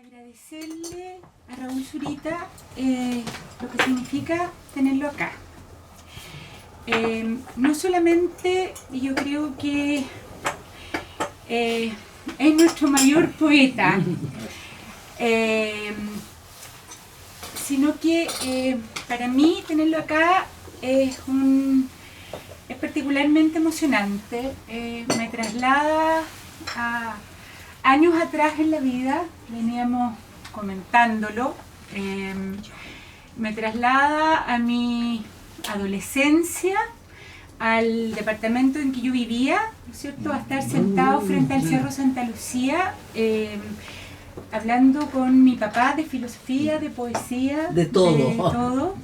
agradecerle a Raúl Zurita lo que significa tenerlo acá. No solamente yo creo que es nuestro mayor poeta, sino que para mí tenerlo acá es particularmente emocionante. Me traslada a años atrás en la vida, veníamos comentándolo, me traslada a mi adolescencia, al departamento en que yo vivía, ¿no es cierto?, a estar sentado frente al Cerro Santa Lucía, hablando con mi papá de filosofía, de poesía, de todo.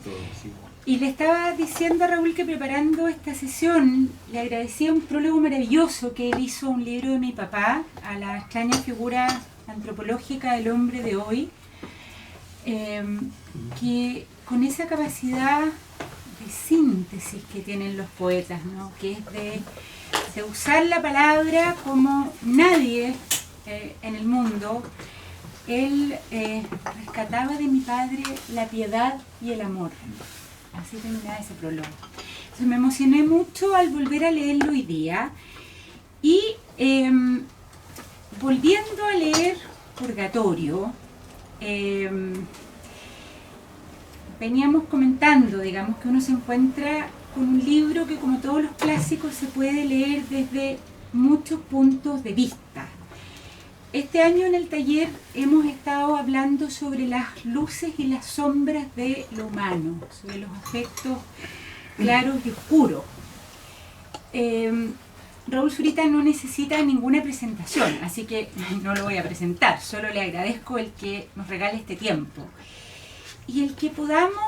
Y le estaba diciendo a Raúl que preparando esta sesión le agradecía un prólogo maravilloso que él hizo a un libro de mi papá, a la extraña figura antropológica del hombre de hoy, que con esa capacidad de síntesis que tienen los poetas, ¿no?, que es de usar la palabra como nadie en el mundo. Él rescataba de mi padre la piedad y el amor. Así terminaba ese prólogo. Entonces me emocioné mucho al volver a leerlo hoy día y volviendo a leer Purgatorio, veníamos comentando, digamos, que uno se encuentra con un libro que, como todos los clásicos, se puede leer desde muchos puntos de vista. Este año en el taller hemos estado hablando sobre las luces y las sombras de lo humano, sobre los aspectos claros y oscuros. Raúl Zurita no necesita ninguna presentación, así que no lo voy a presentar, solo le agradezco el que nos regale este tiempo. Y el que podamos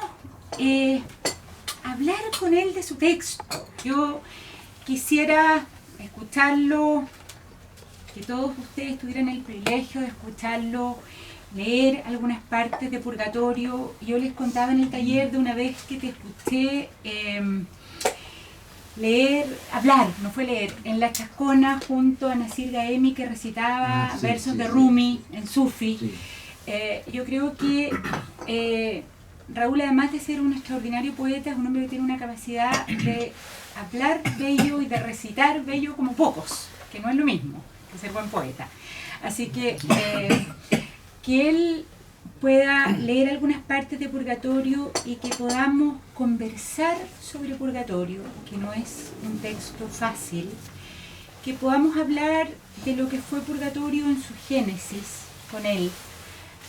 hablar con él de su texto. Yo quisiera escucharlo, que todos ustedes tuvieran el privilegio de escucharlo, leer algunas partes de Purgatorio. Yo les contaba en el taller de una vez que te escuché hablar, no fue leer, en La Chascona junto a Nasir Gaemi, que recitaba versos de Rumi en Sufi. Sí. Yo creo que Raúl, además de ser un extraordinario poeta, es un hombre que tiene una capacidad de hablar bello y de recitar bello como pocos, que no es lo mismo que ser buen poeta. Así que él pueda leer algunas partes de Purgatorio y que podamos conversar sobre Purgatorio, que no es un texto fácil, que podamos hablar de lo que fue Purgatorio en su génesis con él,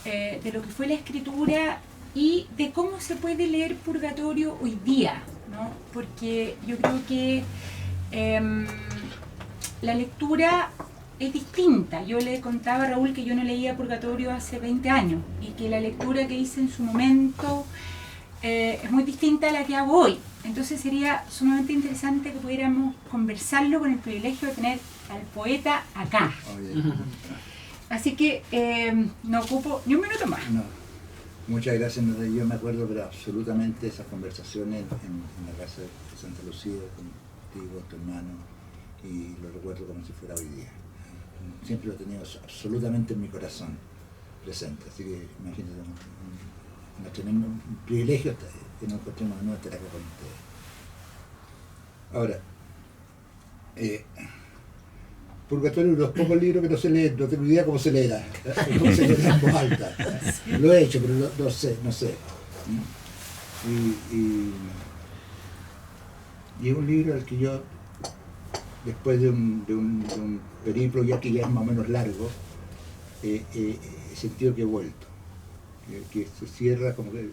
de lo que fue la escritura y de cómo se puede leer Purgatorio hoy día, ¿no? Porque yo creo que la lectura es distinta. Yo le contaba a Raúl que yo no leía Purgatorio hace 20 años y que la lectura que hice en su momento es muy distinta a la que hago hoy. Entonces sería sumamente interesante que pudiéramos conversarlo con el privilegio de tener al poeta acá. Así que no ocupo ni un minuto más. No. Muchas gracias. Yo me acuerdo pero absolutamente esas conversaciones en la casa de Santa Lucía contigo, tu hermano, y lo recuerdo como si fuera hoy día. Siempre lo he tenido absolutamente en mi corazón presente, así que imagínate un tremendo privilegio que nos encontremos de nuevo estar acá con ustedes. Ahora, Purgatorio es uno de los pocos libros que no se lee, no tengo idea cómo se leerá, cómo se leerá en voz alta. Lo he hecho, pero no sé. Y es un libro al que yo, después de un periplo ya que ya es más o menos largo, he sentido que he vuelto, que se cierra como que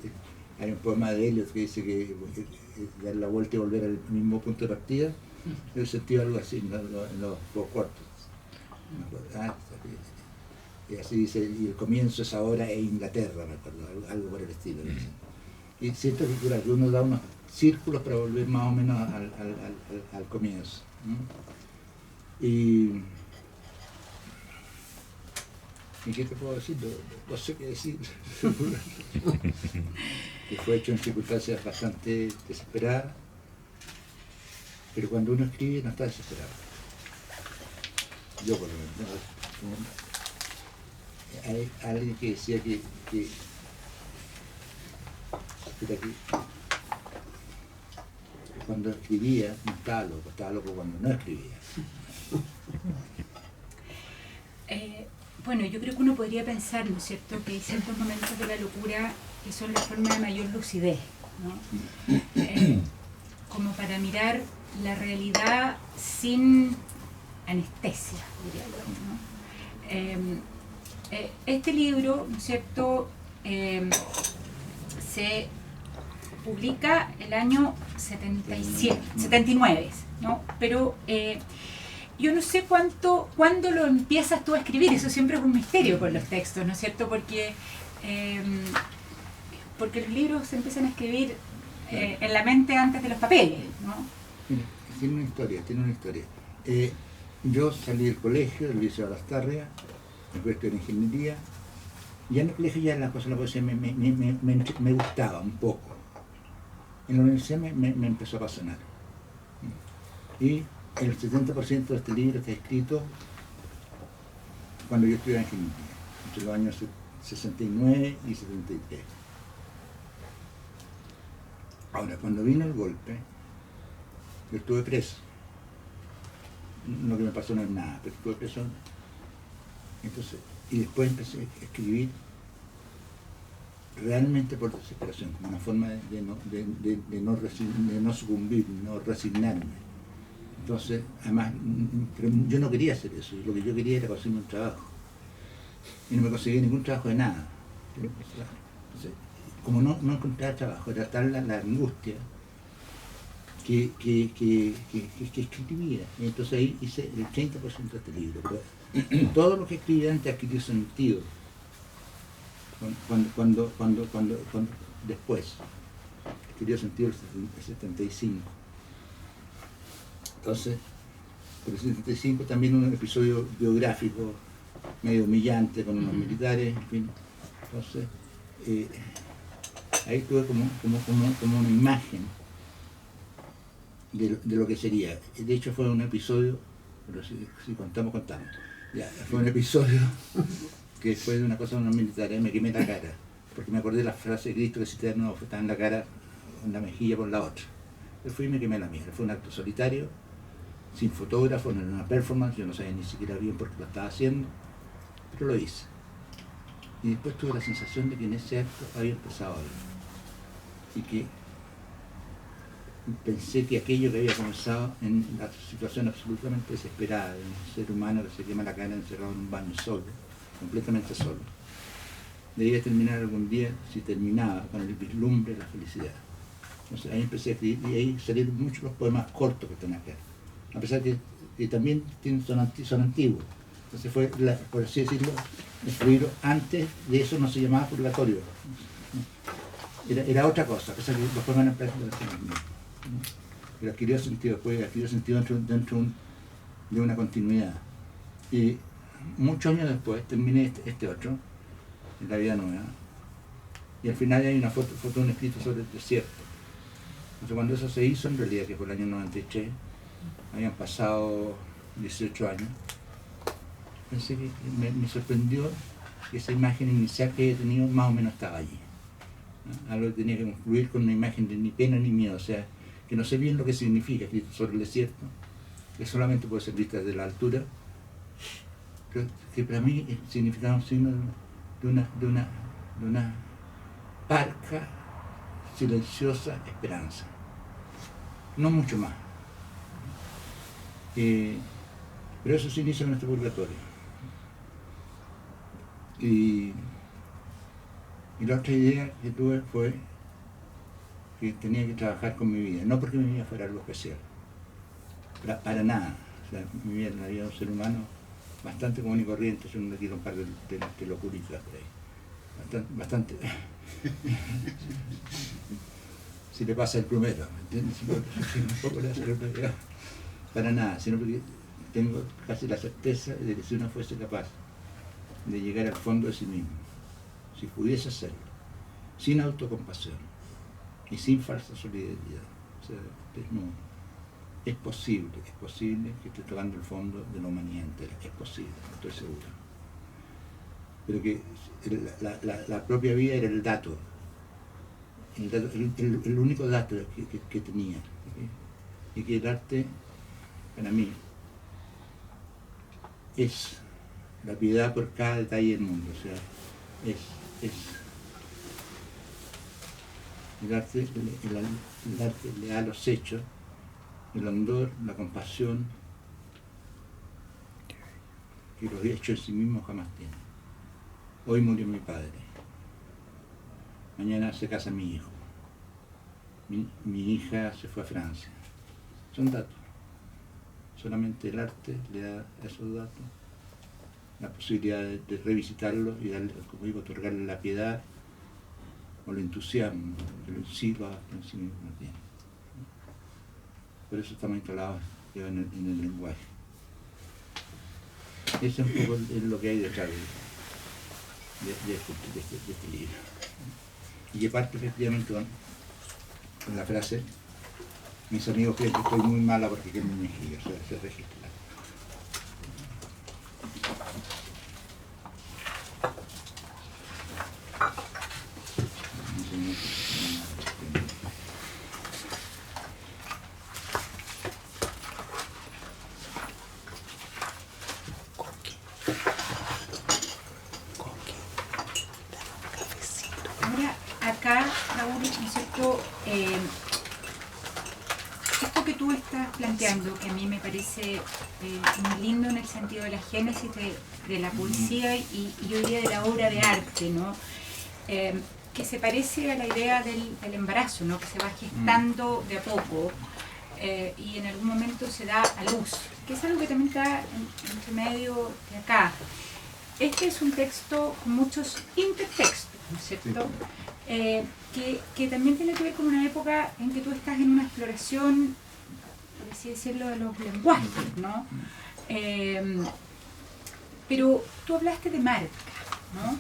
hay un poema de Eliot que dice que dar la vuelta y volver al mismo punto de partida. Yo he sentido algo así en los dos cuartos. Y así dice, y el comienzo es ahora en Inglaterra, me acuerdo, algo por el estilo. Y siento que uno da unos círculos para volver más o menos al comienzo. ¿Y qué te puedo decir? No sé qué decir. Que fue hecho en circunstancias bastante desesperadas, pero cuando uno escribe no está desesperado. Yo por lo menos. hay alguien que decía que cuando escribía no estaba loco cuando no escribía. Bueno, yo creo que uno podría pensar, ¿no es cierto?, que hay ciertos momentos de la locura que son la forma de mayor lucidez, ¿no? Como para mirar la realidad sin anestesia, diría yo, ¿no? Este libro, ¿no es cierto?, se publica el año 79, ¿no? Pero yo no sé cuándo lo empiezas tú a escribir, eso siempre es un misterio con los textos, ¿no es cierto? Porque los libros se empiezan a escribir en la mente antes de los papeles, ¿no? Mira, tiene una historia. Yo salí del colegio, del Liceo de Lastarria, después estudié en ingeniería, ya en el colegio ya la poesía me gustaba un poco. En la universidad me empezó a apasionar. Y el 70% de este libro está escrito cuando yo estudiaba en ingeniería, entre los años 69 y 73. Ahora, cuando vino el golpe, yo estuve preso. Lo que me pasó no es nada, pero estuve preso. Entonces, y después empecé a escribir realmente por desesperación, como una forma de no sucumbir, no resignarme. Entonces, además, yo no quería hacer eso, lo que yo quería era conseguirme un trabajo. Y no me conseguí ningún trabajo de nada. Entonces, como no encontraba trabajo, era tal la angustia que escribía. Y entonces ahí hice el 30% de este libro. Todo lo que escribí antes adquirió sentido. Cuando después adquirió sentido el 75. Entonces, por el 75 también un episodio biográfico medio humillante con unos militares, en fin. Entonces, ahí tuve como una imagen de lo que sería. De hecho fue un episodio, pero si contamos. Ya, fue un episodio que después de una cosa de unos militares me quemé la cara, porque me acordé de la frase de Cristo que cité de nuevo, estaba en la cara, en la mejilla por la otra. Yo fui y me quemé la mierda. Fue un acto solitario, sin fotógrafo, no era una performance, yo no sabía ni siquiera bien por qué lo estaba haciendo, pero lo hice. Y después tuve la sensación de que en ese acto había empezado algo. Y que pensé que aquello que había comenzado en la situación absolutamente desesperada de un ser humano que se quema la cara encerrado en un baño solo, completamente solo, debía terminar algún día, si terminaba, con el vislumbre de la felicidad. Entonces ahí empecé a escribir y ahí salieron muchos los poemas cortos que están acá, a pesar que también son antiguos. Entonces fue, por así decirlo, escribirlo antes de eso no se llamaba purgatorio. Era otra cosa, a pesar que los poemas eran prácticamente los mismos. Pero adquirió sentido después, adquirió sentido dentro de una continuidad. Y muchos años después terminé este otro, en La Vida Nueva, y al final hay una foto de un escrito sobre el desierto. Entonces cuando eso se hizo, en realidad, que fue el año 93, habían pasado 18 años, pensé que me sorprendió que esa imagen inicial que había tenido más o menos estaba allí, ¿no? Algo que tenía que concluir con una imagen de ni pena ni miedo, o sea, que no sé bien lo que significa escrito sobre el desierto, que solamente puede ser vista desde la altura, pero que para mí significaba un signo de una parca, silenciosa esperanza. No mucho más. Pero eso se inicia en este purgatorio. Y la otra idea que tuve fue que tenía que trabajar con mi vida, no porque mi vida fuera algo especial, para nada. O sea, mi vida es la vida de un ser humano bastante común y corriente, yo no le quiero un par de locuritas por ahí. Bastante. Si le pasa el primero, ¿me entiendes? Para nada, sino porque tengo casi la certeza de que si uno fuese capaz de llegar al fondo de sí mismo, si pudiese hacerlo, sin autocompasión y sin falsa solidaridad, o sea, desnudo, es posible que esté tocando el fondo de la humanidad entera, es posible, estoy seguro. pero que la propia vida era el dato, el único dato que tenía. Y que el arte, para mí, es la piedad por cada detalle del mundo. O sea, el arte le da a los hechos el hondor, la compasión que los hechos en sí mismos jamás tienen. Hoy murió mi padre, mañana se casa mi hijo, mi hija se fue a Francia. Son datos. Solamente el arte le da a esos datos la posibilidad de revisitarlos y darle, como digo, otorgarle la piedad o el entusiasmo que el siglo en sí mismo tiene. Por eso estamos instalados en el lenguaje. Ese es un poco lo que hay detrás de este libro. Y que parte efectivamente con la frase: mis amigos creen que estoy muy mala porque quemo mi mejilla. O sea, se registra. Ahora, acá, Raúl, ¿no es cierto? Esto que tú estás planteando, que a mí me parece muy lindo en el sentido de la génesis de la poesía y yo diría de la obra de arte, ¿no? Que se parece a la idea del embarazo, ¿no? Que se va gestando de a poco y en algún momento se da a luz, que es algo que también está entre medio de acá. Este es un texto con muchos intertextos, ¿no es cierto? Que también tiene que ver con una época en que tú estás en una exploración, por así decirlo, de los lenguajes, ¿no? Pero tú hablaste de marca, ¿no?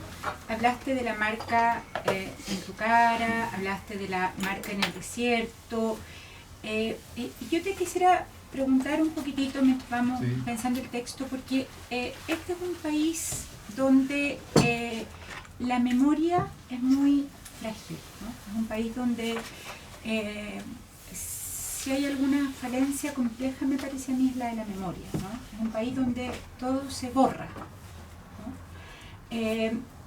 Hablaste de la marca en tu cara, hablaste de la marca en el desierto. Y yo te quisiera preguntar un poquitito mientras vamos pensando el texto, porque este es un país donde la memoria es muy frágil, ¿no? Es un país donde si hay alguna falencia compleja, me parece a mí, es la de la memoria, ¿no? Es un país donde todo se borra, ¿no?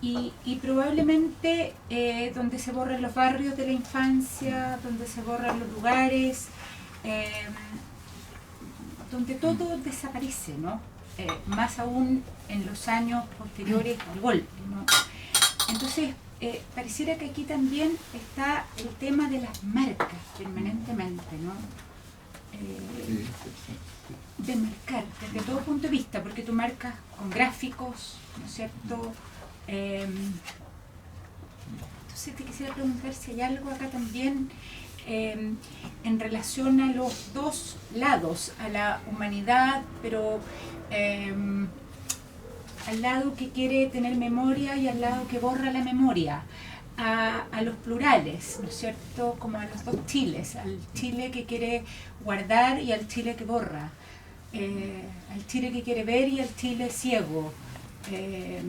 Y probablemente donde se borran los barrios de la infancia, donde se borran los lugares, donde todo desaparece, ¿no? Más aún en los años posteriores al golpe, ¿no? Entonces, pareciera que aquí también está el tema de las marcas permanentemente, ¿no? De marcar desde todo punto de vista, porque tú marcas con gráficos, ¿no es cierto? Entonces te quisiera preguntar si hay algo acá también en relación a los dos lados, a la humanidad, pero al lado que quiere tener memoria y al lado que borra la memoria, a los plurales, ¿no es cierto? Como a los dos Chiles, al Chile que quiere guardar y al Chile que borra, al Chile que quiere ver y al Chile ciego, que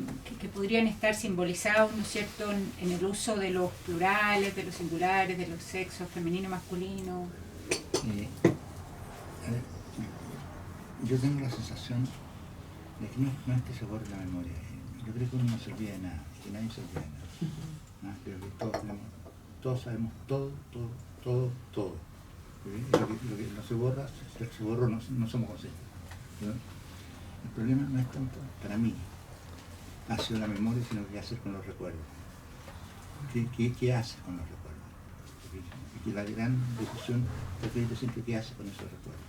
podrían estar simbolizados, ¿no es cierto?, en el uso de los plurales, de los singulares, de los sexos, femenino, masculino. Yo tengo la sensación de que no es que se borre la memoria. Yo creo que uno no se olvida de nada, que nadie se olvida de nada. Creo que todos sabemos todo. Lo que no se borra, se borra, no somos conscientes. ¿No? El problema no es tanto, para mí, ha sido la memoria, sino qué hacer con los recuerdos. ¿Qué haces con los recuerdos? Y que la gran decisión es siempre qué haces con esos recuerdos.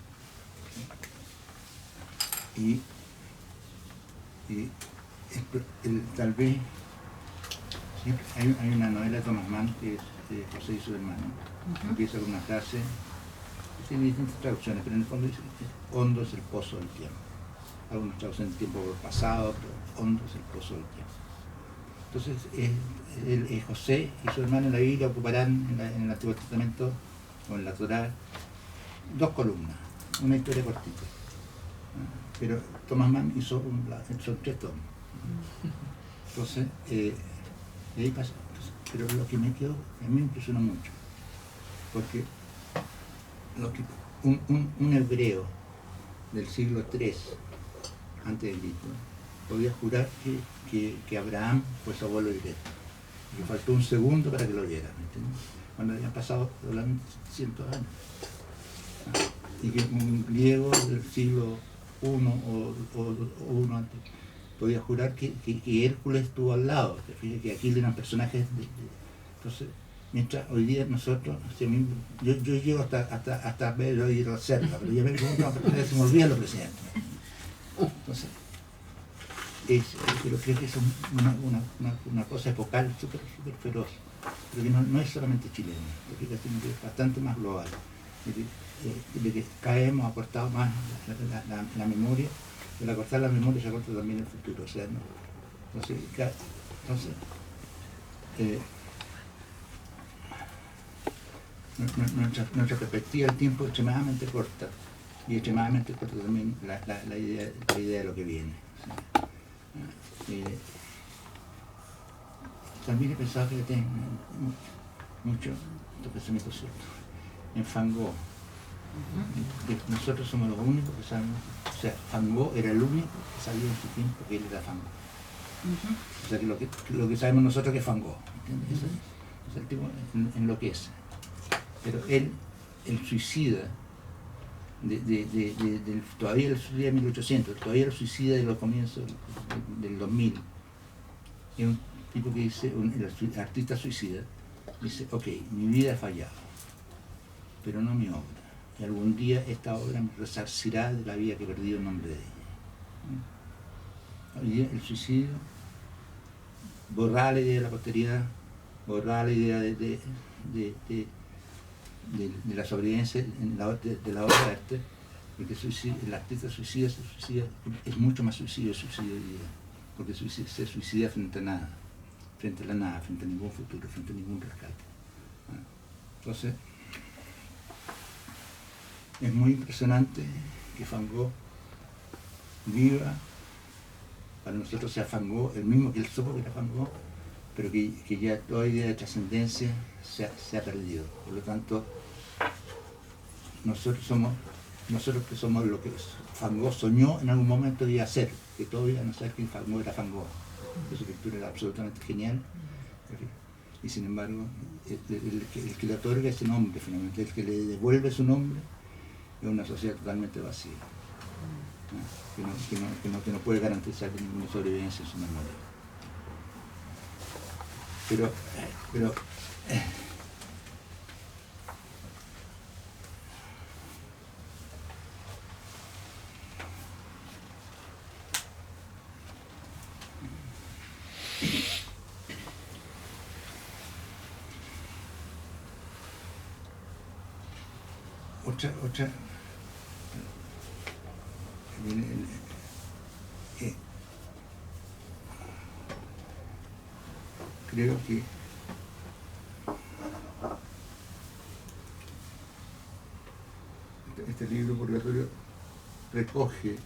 Tal vez siempre hay una novela de Thomas Mann que es José y su hermano. Empieza con una frase, tiene distintas traducciones, pero en el fondo dice que hondo es el pozo del tiempo. Algunos traducen el tiempo pasado, pero hondo es el pozo del tiempo. Entonces José y su hermano en la Biblia ocuparán en el Antiguo Testamento o en la Torá 2 columnas, una historia cortita. Pero Thomas Mann hizo 3 tomos. Entonces, y ahí pasa. Entonces, pero lo que me quedó, a mí me impresionó mucho, porque un hebreo del siglo III antes de Cristo podía jurar que Abraham fue su abuelo directo. Y faltó un segundo para que lo viera, ¿me entiendes? Cuando habían pasado cientos de años. Y que un griego del siglo I o uno antes podía jurar que Hércules estuvo al lado, que aquí eran personajes entonces, mientras hoy día nosotros, yo llego hasta ver oír la cerda, pero ya me pregunto, se me olvida los presidentes. Entonces, pero creo que es una cosa epocal súper feroz, pero que no es solamente chilena, creo que es bastante más global, de que caemos, acortado más la memoria, y al acortar la memoria se acorta también el futuro, o sea, ¿no? Entonces nuestra perspectiva del tiempo es extremadamente corta, y extremadamente corta también la idea de lo que viene. También he pensado que tengo mucho estos pensamientos ciertos en Van Gogh. Nosotros somos los únicos que sabemos, o sea, Van Gogh era el único que sabía en su tiempo que él era Van Gogh. O sea, que lo que sabemos nosotros que es Van Gogh, ¿entiendes? El tipo enloquece. Pero él, el suicida, todavía el suicida de 1800, todavía el suicida de los comienzos del 2000, es un tipo que dice, el artista suicida, dice, ok, mi vida ha fallado, pero no mi obra. Y algún día esta obra me resarcirá de la vida que he perdido en nombre de ella. Hoy día el suicidio borraba la idea de la posteridad, borraba la idea de la sobrevivencia de la obra de arte, porque el artista suicida es mucho más suicidio hoy día, porque se suicida frente a nada, frente a la nada, frente a ningún futuro, frente a ningún rescate. Entonces, es muy impresionante que Van Gogh viva, para nosotros sea Van Gogh, el mismo que él supo que era Van Gogh, pero que ya toda idea de trascendencia se ha perdido. Por lo tanto, nosotros que somos lo que Van Gogh soñó en algún momento iba a ser, que todos iban a saber que Van Gogh era Van Gogh, que su pintura era absolutamente genial, y sin embargo, el que le otorga ese nombre, finalmente, el que le devuelve su nombre, es una sociedad totalmente vacía, que no puede garantizar ninguna sobrevivencia en su memoria. Pero otra creo que este libro Purgatorio recoge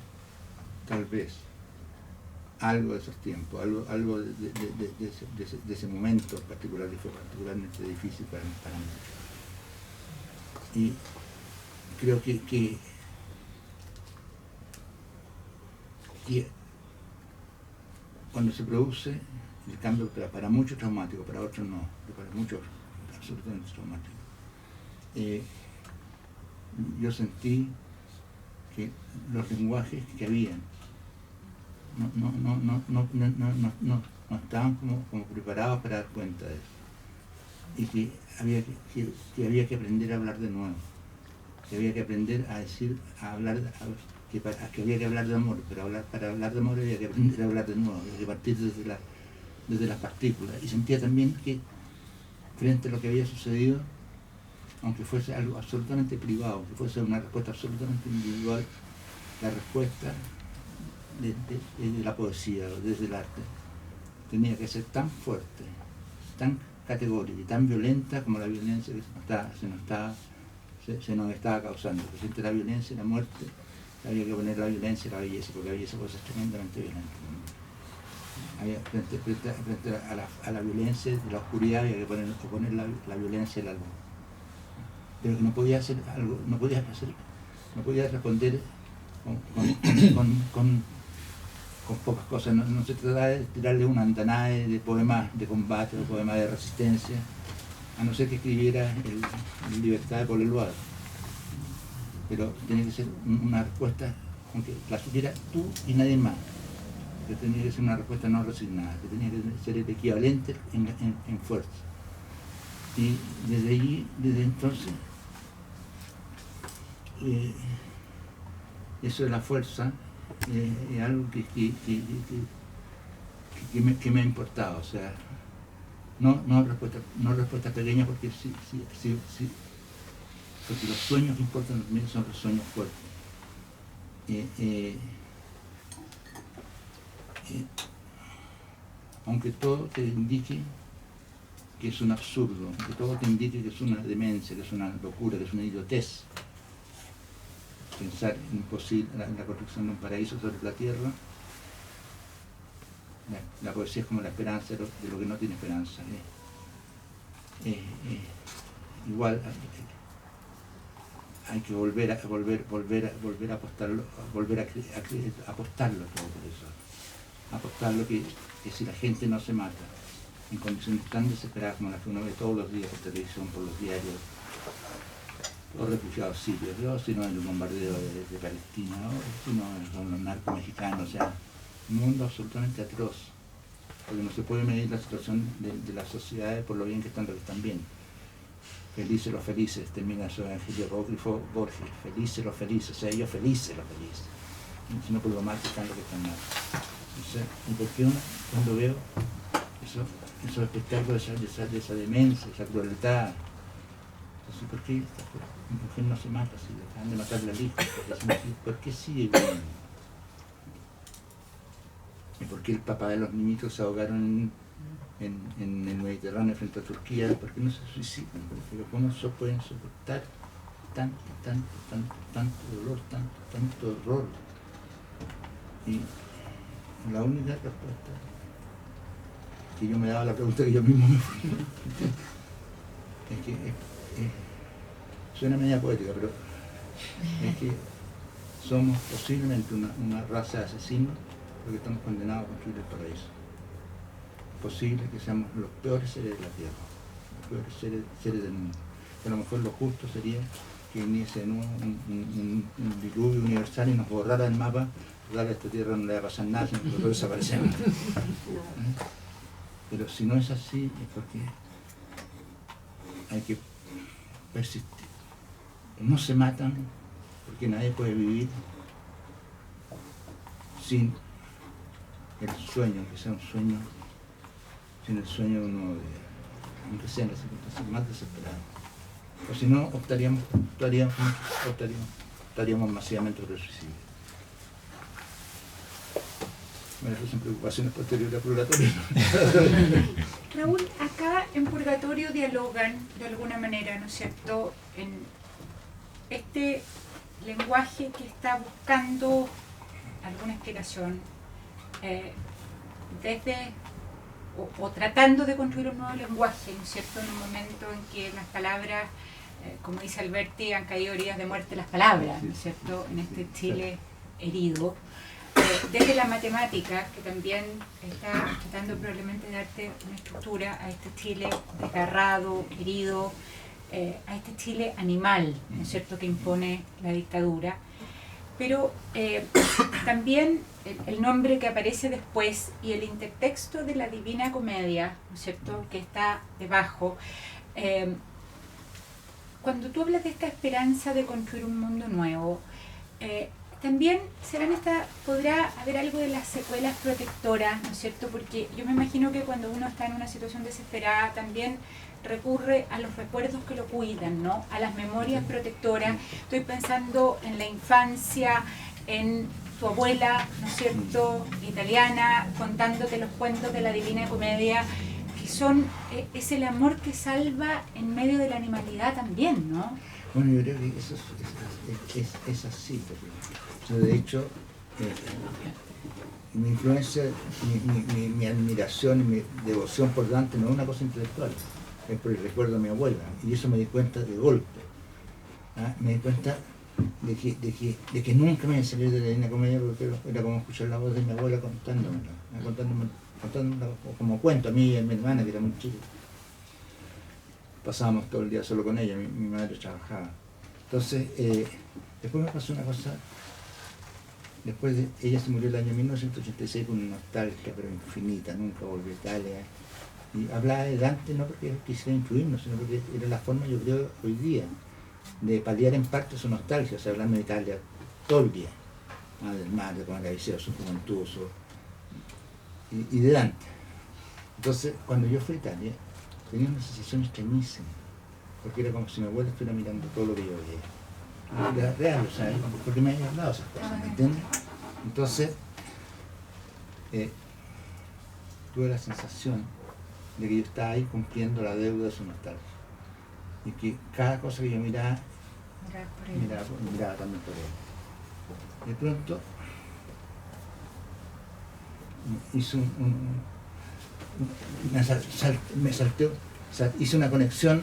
tal vez algo de esos tiempos, algo de ese momento particular, que fue particularmente difícil para mí. Y creo que cuando se produce el cambio, para muchos traumático, para otros no, pero para muchos absolutamente traumático, yo sentí que los lenguajes que habían no estaban como preparados para dar cuenta de eso, y que había que aprender a hablar de nuevo, que había que aprender a decir, a hablar, que había que hablar de amor, pero para hablar de amor había que aprender a hablar de nuevo, había que partir desde las partículas. Y sentía también que frente a lo que había sucedido, aunque fuese algo absolutamente privado, aunque fuese una respuesta absolutamente individual, la respuesta de la poesía, desde el arte, tenía que ser tan fuerte, tan categórica y tan violenta como la violencia que se nos estaba causando. Frente a la violencia y la muerte, había que poner la violencia y la belleza, porque la belleza puede ser tremendamente violenta. frente a la violencia de la oscuridad había que poner la violencia de la luz. Pero que no podía hacer algo, no podía responder con pocas cosas. No se trataba de tirarle una andanada de poemas de combate o poemas de resistencia, a no ser que escribiera el Libertad de Paul Eluard. Pero tenía que ser una respuesta, aunque la supiera tú y nadie más, que tenía que ser una respuesta no resignada, que tenía que ser el equivalente en fuerza. Y desde entonces, eso de la fuerza es algo que me ha importado. O sea, no respuestas pequeñas, porque sí, porque los sueños que importan también son los sueños fuertes. Aunque todo te indique que es un absurdo, aunque todo te indique que es una demencia, que es una locura, que es una idiotez, pensar en la construcción de un paraíso sobre la tierra, la poesía es como la esperanza de lo que no tiene esperanza. Igual hay que volver a apostarlo, apostarlo todo por eso. Apostarlo que si la gente no se mata en condiciones tan desesperadas como las que uno ve todos los días por televisión, por los diarios, los refugiados sirios, si no en el bombardeo de Palestina, si no con los narcos mexicanos, o sea, un mundo absolutamente atroz, porque no se puede medir la situación de las sociedades por lo bien que están los que están bien. Felices los felices, termina su evangelio apócrifo Borges, felices los felices, o sea, ellos felices los felices, sino por lo mal que están los que están mal. O sea, ¿y por qué cuando veo esos espectáculos de esa demencia, esa crueldad? Entonces, ¿por qué esta mujer no se mata? Si le acaban de matar la lista, ¿por qué sigue viviendo? ¿Y por qué el papá de los niñitos se ahogaron en el Mediterráneo frente a Turquía? ¿Por qué no se suicidan? Pero ¿cómo pueden soportar tanto dolor, tanto horror? Y la única respuesta que yo me daba, la pregunta que yo mismo me formulé, es que suena media poética, pero es que somos posiblemente una raza de asesinos porque estamos condenados a construir el paraíso. Es posible que seamos los peores seres de la tierra, los peores seres del mundo. A lo mejor lo justo sería que viniese un diluvio universal y nos borrara el mapa. Total, a esta tierra no le va a pasar nada, sino que nosotros desaparecemos. Pero si no es así, es porque hay que persistir. No se matan, porque nadie puede vivir sin el sueño, que sea un sueño, sin el sueño de uno, aunque sean las circunstancias más desesperadas. O si no, optaríamos masivamente por el suicidio. Bueno, esas son preocupaciones posteriores a Purgatorio. Raúl, acá en Purgatorio dialogan de alguna manera, ¿no es cierto?, en este lenguaje que está buscando alguna explicación, o tratando de construir un nuevo lenguaje, ¿no es cierto?, en un momento en que las palabras, como dice Alberti, han caído heridas de muerte las palabras, ¿no es cierto?, en este Chile herido. Desde la matemática, que también está tratando probablemente de darte una estructura a este Chile desgarrado, herido, a este Chile animal, ¿no es cierto?, que impone la dictadura. Pero también el nombre que aparece después y el intertexto de la Divina Comedia, ¿no es cierto?, que está debajo. Cuando tú hablas de esta esperanza de construir un mundo nuevo, también podrá haber algo de las secuelas protectoras, ¿no es cierto? Porque yo me imagino que cuando uno está en una situación desesperada también recurre a los recuerdos que lo cuidan, ¿no? A las memorias protectoras. Estoy pensando en la infancia, en tu abuela, ¿no es cierto?, italiana, contándote los cuentos de la Divina Comedia, que es el amor que salva en medio de la animalidad también, ¿no? Bueno, yo creo que eso es así. De hecho, mi influencia, mi admiración y mi devoción por Dante no es una cosa intelectual, es por el recuerdo de mi abuela. Y eso me di cuenta de golpe. ¿Ah? Me di cuenta de que nunca me iba a salir de la Divina Comedia, porque era como escuchar la voz de mi abuela contándomela, contándomela como cuento a mí y a mi hermana, que era muy chica. Pasábamos todo el día solo con ella, mi madre trabajaba. Entonces, después me pasó una cosa. Después ella se murió el año 1986 con una nostalgia pero infinita, nunca volvió a Italia. Y hablaba de Dante no porque quisiera influirnos, sino porque era la forma, yo creo, hoy día, de paliar en parte su nostalgia, o sea, hablando de Italia todo el día, del mar, de cómo era Viseo, su juventud, y de Dante. Entonces, cuando yo fui a Italia, tenía una sensación extrañísima, porque era como si mi abuela estuviera mirando todo lo que yo veía. Era real, o sea, porque me había hablado esas cosas, ¿me entiendes? Entonces, tuve la sensación de que yo estaba ahí cumpliendo la deuda de su nostalgia. Y que cada cosa que yo miraba, miraba también por él. De pronto, hice me salteó, hice una conexión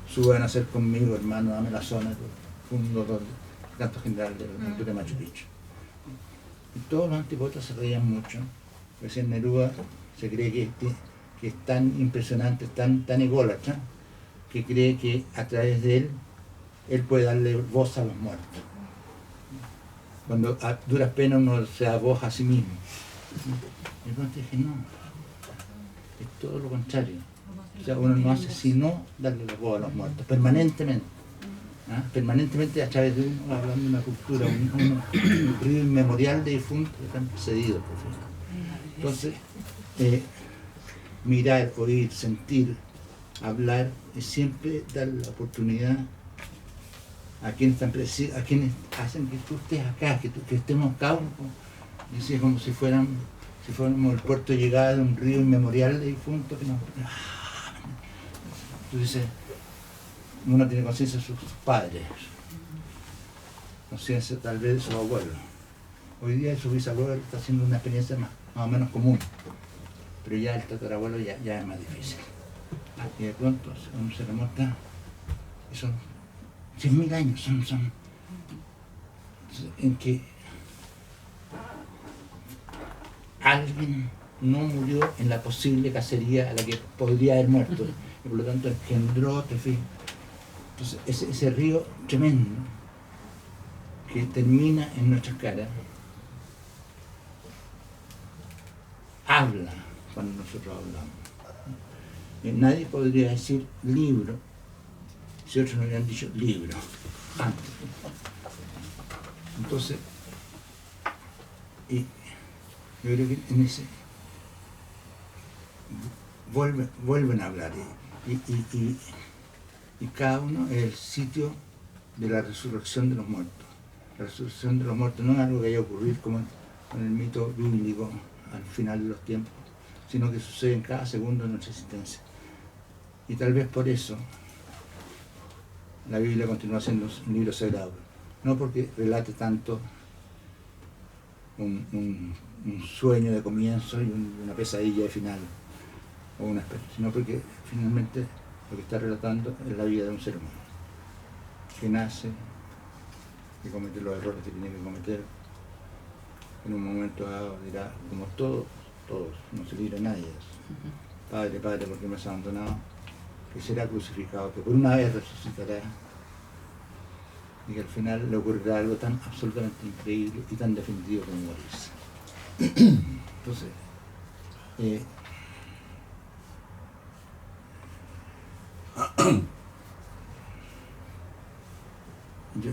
suban a hacer conmigo, hermano, dame la zona, fundo canto general de Machu Picchu. Y todos los antipoetas se reían mucho. Recién Neruda se cree que es tan impresionante, tan ególatra, que cree que a través de él puede darle voz a los muertos. Cuando a duras penas uno se da voz a sí mismo. Y entonces dije, no, es todo lo contrario. O sea, uno no hace sino darle la voz a los muertos, permanentemente. ¿Ah? Permanentemente a través de uno, hablando de una cultura, un río inmemorial de difuntos que están precedidos. Entonces, mirar, oír, sentir, hablar, es siempre dar la oportunidad a quienes están a quienes hacen que tú estés acá, que estemos acá, y así es como si fuéramos el puerto de llegada de un río inmemorial de difuntos que nos... Entonces, uno tiene conciencia de sus padres, conciencia tal vez de sus abuelos. Hoy día su bisabuelo está haciendo una experiencia más o menos común, pero ya el tatarabuelo ya es más difícil. Y de pronto uno se remonta, y son 100.000 años, son en que alguien no murió en la posible cacería a la que podría haber muerto, y por lo tanto engendró otro fin. Entonces ese río tremendo que termina en nuestras caras habla cuando nosotros hablamos. Nadie podría decir libro si otros no hubieran dicho libro antes. Entonces, y yo creo que en ese vuelven a hablar y cada uno es el sitio de la resurrección de los muertos. La resurrección de los muertos no es algo que haya ocurrido como en el mito bíblico al final de los tiempos, sino que sucede en cada segundo de nuestra existencia. Y tal vez por eso la Biblia continúa siendo un libro sagrado, no porque relate tanto un sueño de comienzo y una pesadilla de final, o una especie, sino porque finalmente lo que está relatando es la vida de un ser humano, que nace, que comete los errores que tiene que cometer, en un momento dado dirá, como todos, no se libra nadie de eso. Padre, Padre, ¿por qué me has abandonado? Que será crucificado, que por una vez resucitará, y que al final le ocurrirá algo tan absolutamente increíble y tan definitivo como morirse. Entonces, yo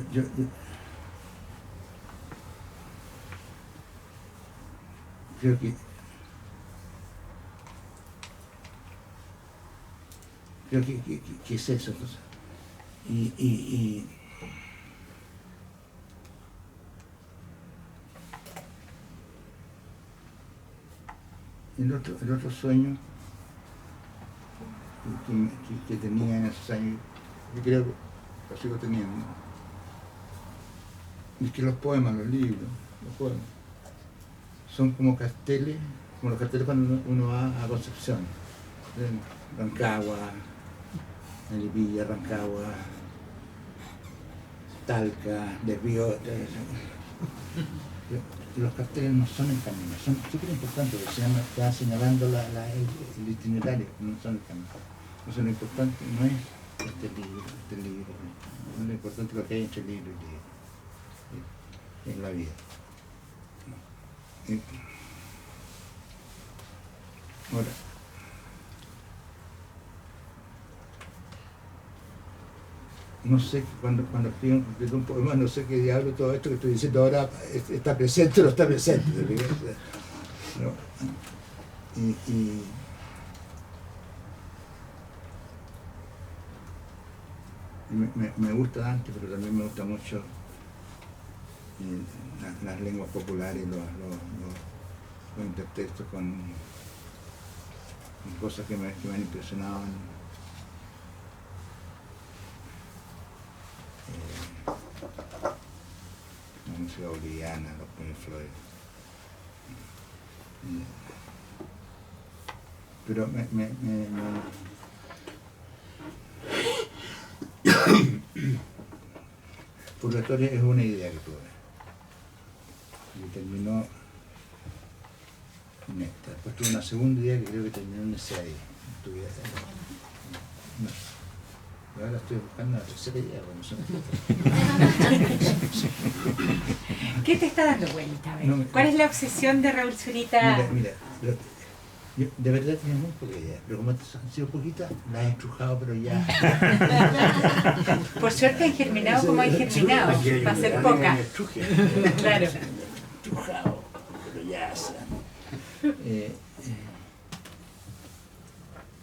creo que es eso. Entonces. Y el otro sueño que tenía en esos años, yo creo lo sigo teniendo. Es que los poemas, los libros, los poemas, son como carteles, como los carteles cuando uno va a Concepción, Rancagua, Melipilla, Rancagua, Talca, Desvío. Los carteles no son el camino, son súper importantes, porque te van señalando el itinerario, no son el camino. Entonces lo importante no es este libro, no es lo importante lo que hay entre libro y libro, es la vida. Ahora, no sé, cuando escribo un poema, no sé qué diablo todo esto que estoy diciendo ahora está presente o no está presente. ¿No? Me gusta Dante, pero también me gusta mucho las lenguas populares, los intertextos con cosas que me han impresionado. La música boliviana, los Pink Floyd. Pero Purgatorio es una idea que tuve. Y terminó en esta. Después tuve una segunda idea que creo que terminó en ese ahí. No. Y ahora estoy buscando la tercera idea. ¿Qué te está dando vuelta? A ver? ¿Cuál es la obsesión de Raúl Zurita? Mira, yo de verdad tenía muy poca idea, pero como han sido poquitas, las he estrujado, pero ya. Por suerte han germinado como han germinado, va a ser poca. Claro. Estrujado, pero ya.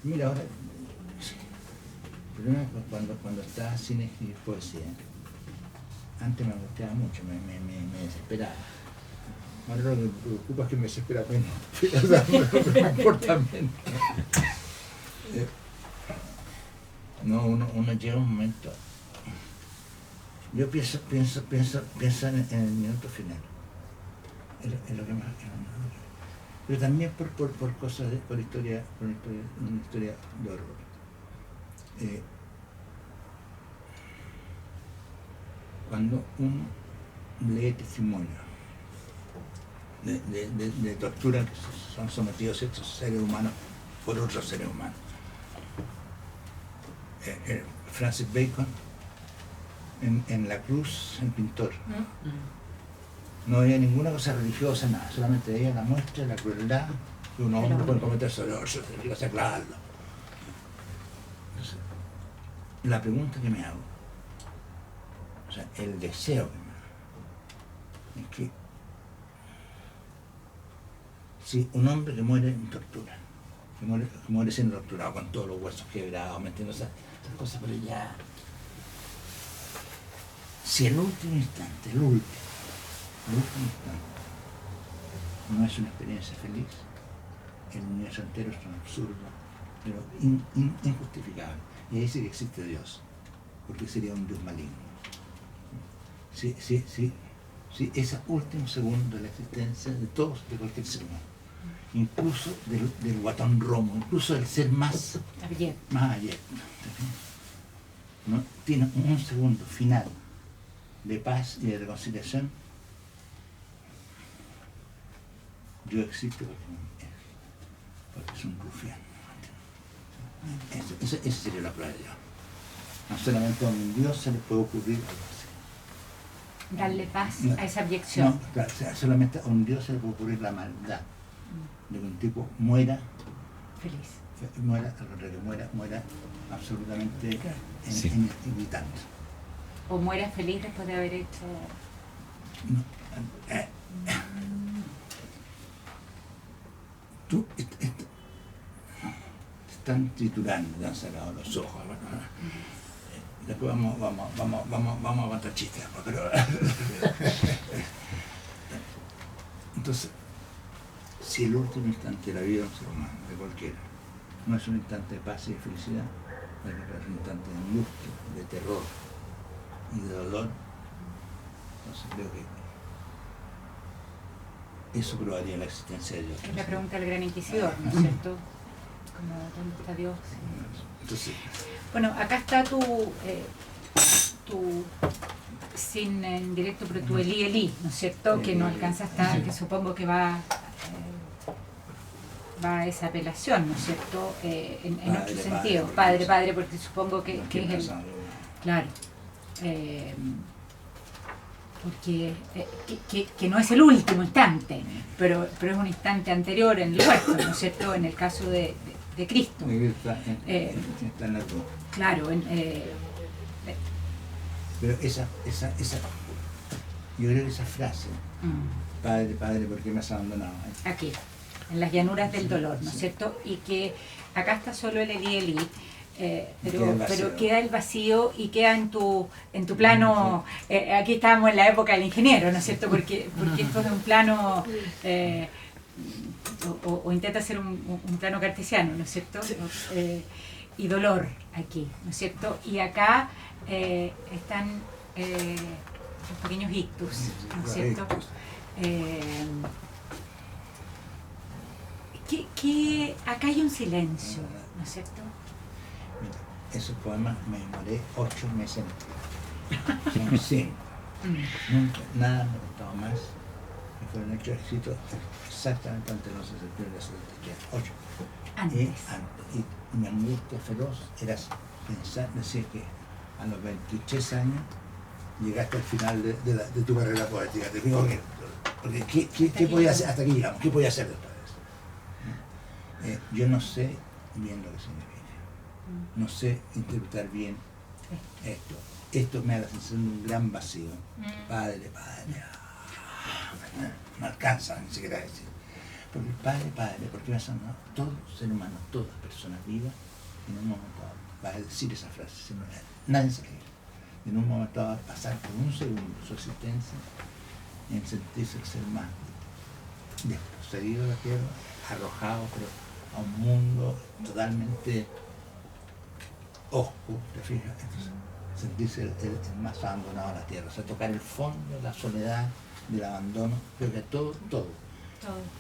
Mira, ahora, primero cuando estaba sin escribir poesía, antes me angustiaba mucho, me desesperaba. Ahora lo que me preocupa es que me desespera menos, pero me importa menos. No, uno llega a un momento. Yo pienso en el minuto final. Es lo que más. Pero también por cosas, por una historia de horror. Cuando uno lee testimonios de tortura que son sometidos estos seres humanos por otros seres humanos. Francis Bacon, en La Cruz, el pintor, no veía ninguna cosa religiosa, nada, solamente veía la muestra, la crueldad que un hombre puede cometer sobre otro, y vas a aclararlo. Entonces, la pregunta que me hago, o sea, el deseo que me hago, es que si un hombre que muere en tortura, que muere siendo torturado con todos los huesos quebrados, ¿me entiendes? Esas cosas, pero ya. Si el último instante no es una experiencia feliz, el universo entero es un absurdo, pero injustificable. Y ahí sí que existe Dios, porque sería un Dios maligno. Si ese último segundo de la existencia de todos, de cualquier ser humano, incluso del guatón romo, incluso del ser más abierto, ¿no? Tiene un segundo final de paz y de reconciliación. Dios existe porque es un rufián. Esa sería la prueba de Dios. No solamente a un Dios se le puede ocurrir algo así. Darle paz a esa abyección. No, claro, solamente a un Dios se le puede ocurrir la maldad de que un tipo muera feliz. Muera absolutamente invitando. O muera feliz después de haber hecho. No, tú están triturando, te han sacado los ojos. Después vamos a aguantar chistes, pero entonces, si el último instante de la vida de un ser humano, de cualquiera, no es un instante de paz y de felicidad, es un instante de angustia, de terror, y de dolor. Entonces creo que eso probaría la existencia de Dios. Es la pregunta del gran inquisidor, ¿no es cierto? Como, ¿dónde está Dios? Entonces, bueno, acá está tu sin en directo, pero tu Elí, ¿no es cierto? Que no alcanza hasta, que supongo que va a esa apelación, ¿no es cierto? En otro sentido, padre, porque supongo que es el... Claro. Porque que no es el último instante, pero es un instante anterior en el huerto, ¿no es cierto? En el caso de Cristo. Está en la cruz. Claro. Pero esa, yo creo que esa frase, Padre, ¿por qué me has abandonado? Aquí, en las llanuras del dolor, ¿no es cierto? Y que acá está solo el Elí, pero queda el vacío y queda en tu plano. Aquí estábamos en la época del ingeniero, ¿no es cierto? Porque esto es un plano o intenta ser un plano cartesiano, ¿no es cierto? Y dolor aquí, ¿no es cierto? Y acá están los pequeños ictus, ¿no es cierto? Que acá hay un silencio, ¿no es cierto? Mira, esos poemas me demoré 8 meses en escribir. Sí. Nunca, nada me costaba más. Me fueron hechos escritos exactamente antes de los 8. Antes. Y mi angustia feroz era pensar, decir que a los 23 años llegaste al final de tu carrera poética. Te digo que, porque ¿qué podía hacer hasta aquí llegamos? ¿Qué podía hacer después de eso? Yo no sé bien lo que significa. No sé interpretar bien esto. Esto me da la sensación de un gran vacío. Padre, no alcanza ni siquiera a decir. Porque Padre, porque vas a amar todo ser humano, todas personas vivas, en un momento dado, va a decir esa frase, nadie se ríe. En un momento dado, pasar por un segundo su existencia en sentirse el ser más desposeído de la tierra, arrojado pero a un mundo totalmente oscuro, ¿te fijas? Entonces, sentirse el más abandonado de la tierra, o sea, tocar el fondo, la soledad, del abandono, creo que todo.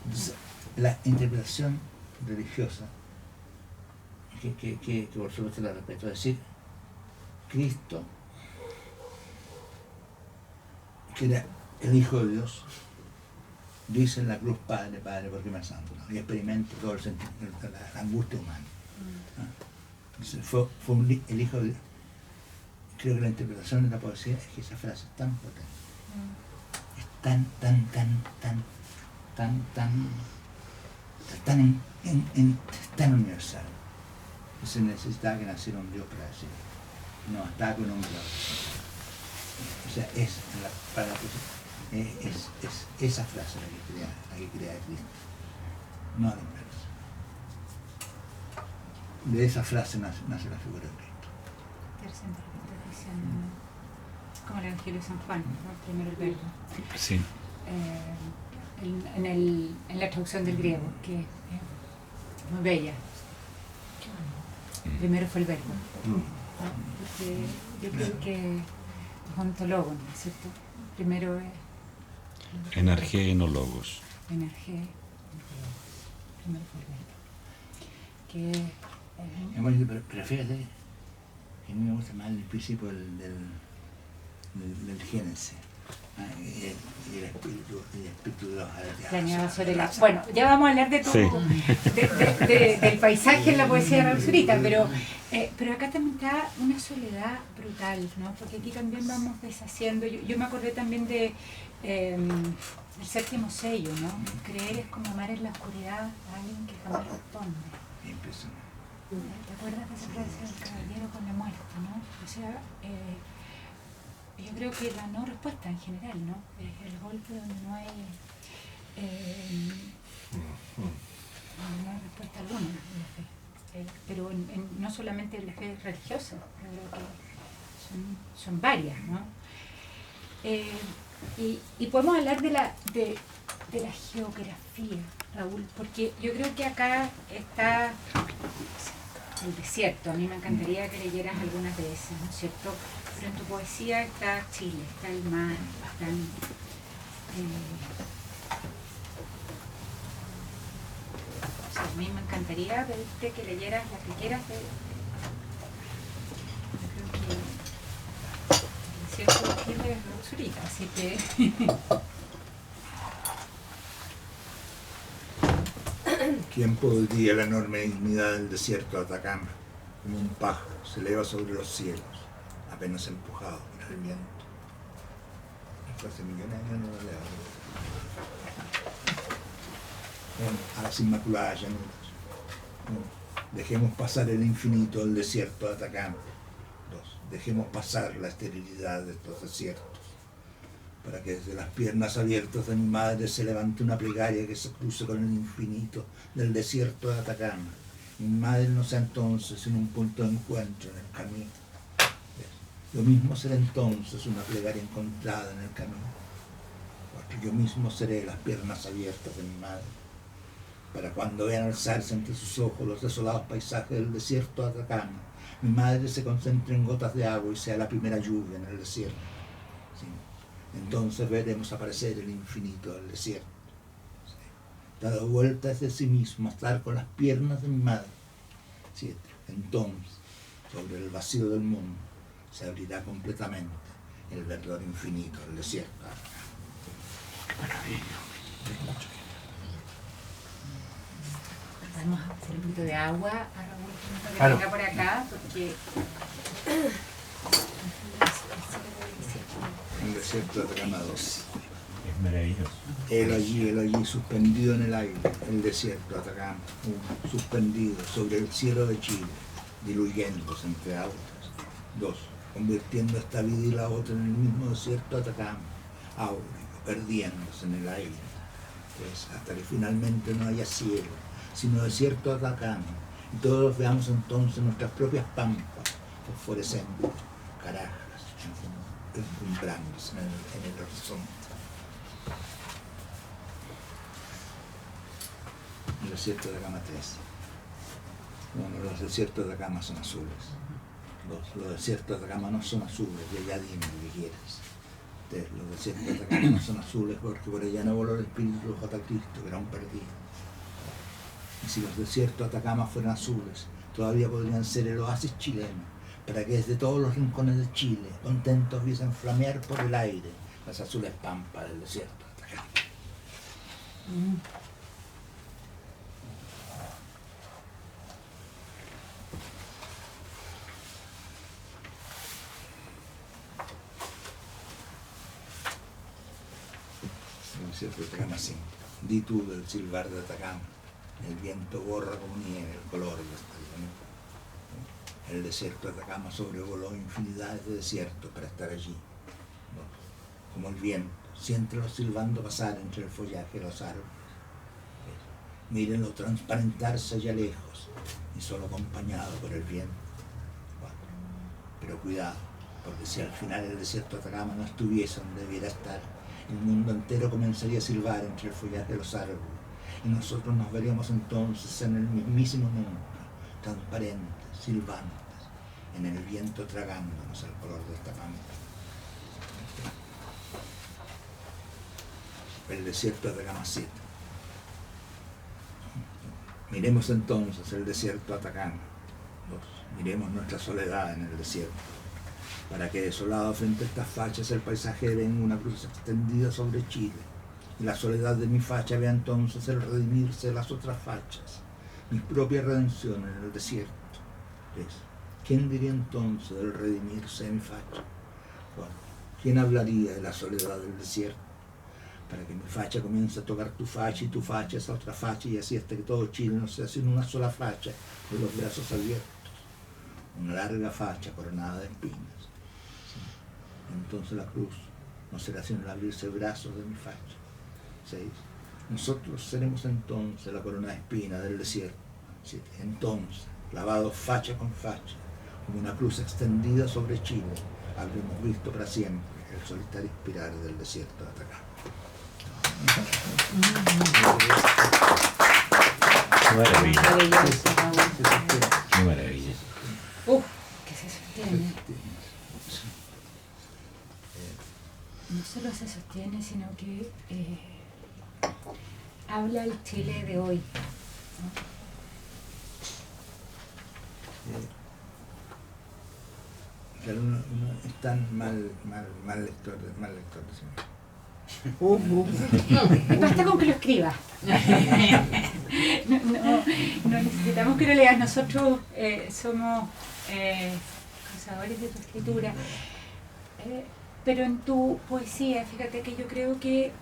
Entonces, la interpretación religiosa, que por supuesto la respeto, es decir, Cristo, que era el Hijo de Dios, dice en la cruz, Padre, ¿por qué me has abandonado? Y experimenta todo el sentimiento, la angustia humana. Entonces, fue el Hijo de Dios. Creo que la interpretación de la poesía es que esa frase es tan potente, es tan universal, que se necesitaba que naciera un Dios para decirlo. No bastaba con un Dios. O sea, es esa frase la que crea Cristo, no la inversa. De esa frase nace la figura de Cristo. Tercera interpretación, como el Evangelio de San Juan, ¿no? Primero el verbo. Sí. En la traducción del griego, que es muy bella. Primero fue el verbo. ¿No? Porque yo creo que es ontólogo, ¿no es cierto? Primero es... Energía no logos. Energía. Primero fue el verbo. Que bueno, pero fíjate que a mí me gusta más el principio del Génesis. Y el espíritu de Dios planeaba sobre la... Bueno, ya vamos a hablar de tu, Sí. del paisaje en la poesía de Raúl Zurita, pero acá también está una soledad brutal, ¿no? Porque aquí también vamos deshaciendo. Yo me acordé también de el séptimo sello, ¿no? Creer es como amar en la oscuridad a alguien que jamás responde. Impresionante. ¿Te acuerdas de esa frase del caballero con la muerte, no? O sea, yo creo que la no respuesta en general, ¿no? Es el golpe donde no hay respuesta alguna en la fe. Pero no solamente en la fe religiosa, yo creo que son varias, ¿no? Y podemos hablar de la geografía, Raúl, porque yo creo que acá está el desierto. A mí me encantaría que leyeras algunas de esas, ¿no es cierto? pero en tu poesía está Chile, está el mar, están... o sea, a mí me encantaría pedirte que leyeras la que quieras de... Yo creo que el desierto de Chile es Roxurita, así que... ¿Quién podría la enorme dignidad del desierto de Atacama? Como un pájaro se eleva sobre los cielos, apenas empujado por el viento. Esto hace millones de años no lo leo. Bueno, a las inmaculadas llanuras. Dejemos pasar el infinito del desierto de Atacama. 2. Dejemos pasar la esterilidad de estos desiertos, para que desde las piernas abiertas de mi madre se levante una plegaria que se cruce con el infinito del desierto de Atacama. Mi madre no sea entonces en un punto de encuentro en el camino. Yo mismo seré entonces una plegaria encontrada en el camino, porque yo mismo seré las piernas abiertas de mi madre, para cuando vean alzarse entre sus ojos los desolados paisajes del desierto de Atacama, mi madre se concentre en gotas de agua y sea la primera lluvia en el desierto. ¿Sí? Entonces veremos aparecer el infinito del desierto. ¿Sí? Dado vueltas de sí mismo, estar con las piernas de mi madre. 7. Entonces, sobre el vacío del mundo, se abrirá completamente el verdor infinito del desierto. Maravilla. Vamos a hacer un poquito de agua a Raúl que Claro. venga por acá, porque... El desierto de Atacama 2. Es maravilloso. Él allí, suspendido en el aire, el desierto de Atacama, suspendido sobre el cielo de Chile, diluyéndose entre aguas. 2. Convirtiendo esta vida y la otra en el mismo desierto de Atacama, áureo, perdiéndose en el aire. Pues hasta que finalmente no haya cielo, sino desierto de Atacama, y todos veamos entonces nuestras propias pampas, fosforescentes, carajas, encumbrándose en el horizonte. El desierto de Atacama 3. Bueno, los desiertos de Atacama son azules. Los desiertos de Atacama no son azules, y allá dime lo que quieras. Los desiertos de Atacama no son azules porque por allá no voló el espíritu de J. Cristo, que era un perdido. Y si los desiertos de Atacama fueran azules, todavía podrían ser el oasis chileno, para que desde todos los rincones de Chile, contentos, viesen flamear por el aire las azules pampas del desierto de Atacama. El desierto de Atacama 5. Di tú del silbar de Atacama. El viento borra como nieve el color de esta llanura. El desierto de Atacama sobrevoló infinidades de desiertos para estar allí. Como el viento, siéntelo silbando pasar entre el follaje de los árboles. Mírenlo transparentarse allá lejos y solo acompañado por el viento. Pero cuidado, porque si al final el desierto de Atacama no estuviese donde debiera estar, el mundo entero comenzaría a silbar entre el follaje de los árboles, y nosotros nos veríamos entonces en el mismísimo mundo, transparentes, silbantes, en el viento tragándonos el color de esta pampa. El desierto de Atacama 7. Miremos entonces el desierto de Atacama. Miremos nuestra soledad en el desierto, para que desolado frente a estas fachas el paisaje venga una cruz extendida sobre Chile, y la soledad de mi facha vea entonces el redimirse de las otras fachas, mi propia redención en el desierto. ¿Quién diría entonces del redimirse de mi facha? Bueno, ¿quién hablaría de la soledad del desierto? Para que mi facha comience a tocar tu facha y tu facha esa otra facha, y así hasta que todo Chile no sea sino una sola facha de los brazos abiertos, una larga facha coronada de espinas. ¿Sí? Entonces la cruz no será sino el abrirse brazos de mi facha. 6. Nosotros seremos entonces la corona de espinas del desierto. 7. Entonces, clavados facha con facha, como una cruz extendida sobre Chile, habremos visto para siempre el solitario expirar del desierto de Atacama. Qué maravilla. Maravilloso, Raúl. Qué maravilla. Que se sostiene. solo se sostiene, sino que habla el Chile de hoy, ¿no? Pero uno es tan mal lector de cine. Basta con que lo escribas. No necesitamos que lo leas. Nosotros somos cazadores de tu escritura. Pero en tu poesía, fíjate que yo creo que,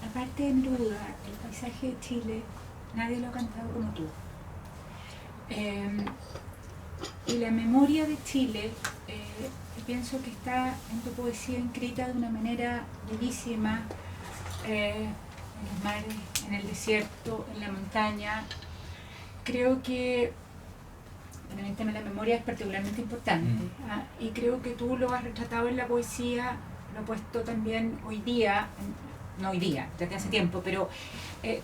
aparte de Neruda, el paisaje de Chile, nadie lo ha cantado como tú. Y la memoria de Chile, pienso que está en tu poesía inscrita de una manera bellísima, en los mares, en el desierto, en la montaña. Creo que en el tema de la memoria es particularmente importante, y creo que tú lo has retratado en la poesía, lo he puesto también hoy día, no hoy día, desde hace tiempo, pero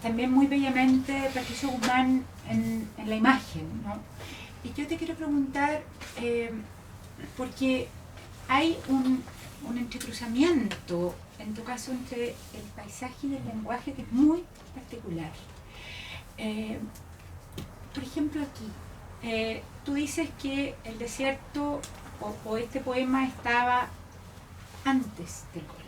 también muy bellamente Patricio Guzmán en la imagen, ¿no? Y yo te quiero preguntar, porque hay un entrecruzamiento, en tu caso, entre el paisaje y el lenguaje que es muy particular. Por ejemplo, aquí, tú dices que el desierto o este poema estaba antes del golpe.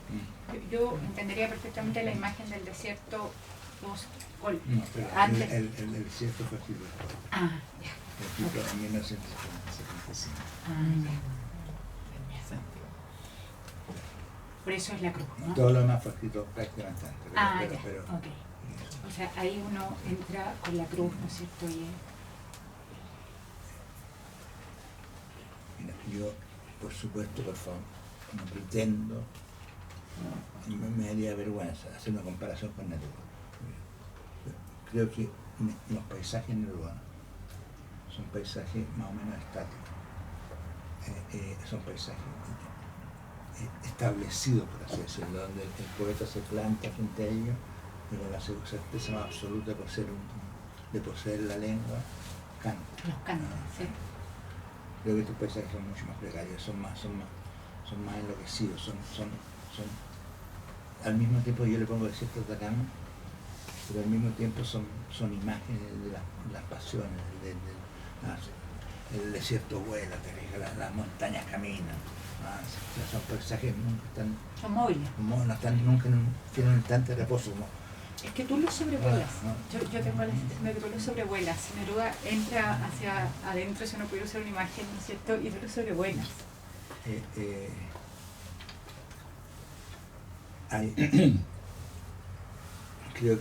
Yo entendería perfectamente la imagen del desierto post-golpe. No, pero antes. El desierto fue escrito después. Ah, ya. Escrito en 1975. Por eso es la cruz, ¿no? Todo lo demás fue escrito prácticamente antes. Pero, ok. O sea, ahí uno entra con la cruz, ¿no es cierto? Mira, yo, por supuesto, por favor, no pretendo, me daría vergüenza hacer una comparación con Neruda. Creo que los paisajes nerudanos son paisajes más o menos estáticos, son paisajes establecidos, por así decirlo, donde el poeta se planta frente a ellos y con la certeza más absoluta de poseer la lengua, canta. Los cantos, sí. Creo que estos paisajes son mucho más precarios, son más enloquecidos, son al mismo tiempo yo le pongo desierto de Atacama, pero al mismo tiempo son imágenes de las pasiones, el desierto vuela, las montañas caminan, son paisajes que nunca están... Son móviles. No están, nunca tienen un instante de reposo. Es que tú lo sobrevuelas. Yo tengo la sensación de que tú lo sobrevuelas. Neruda entra hacia adentro, si no pudiera usar una imagen, ¿no es cierto? Y tú lo sobrevuelas. Creo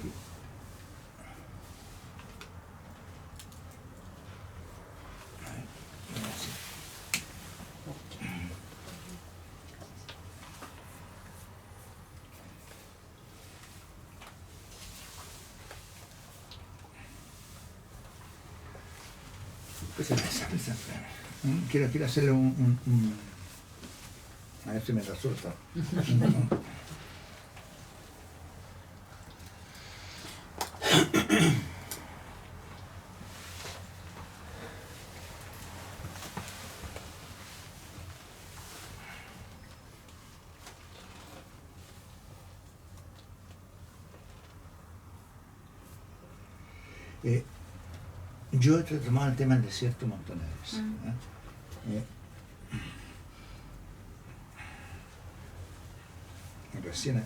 que quiero hacerle a ver si me resulta. Yo he tomado el tema del desierto un montón de veces. Recién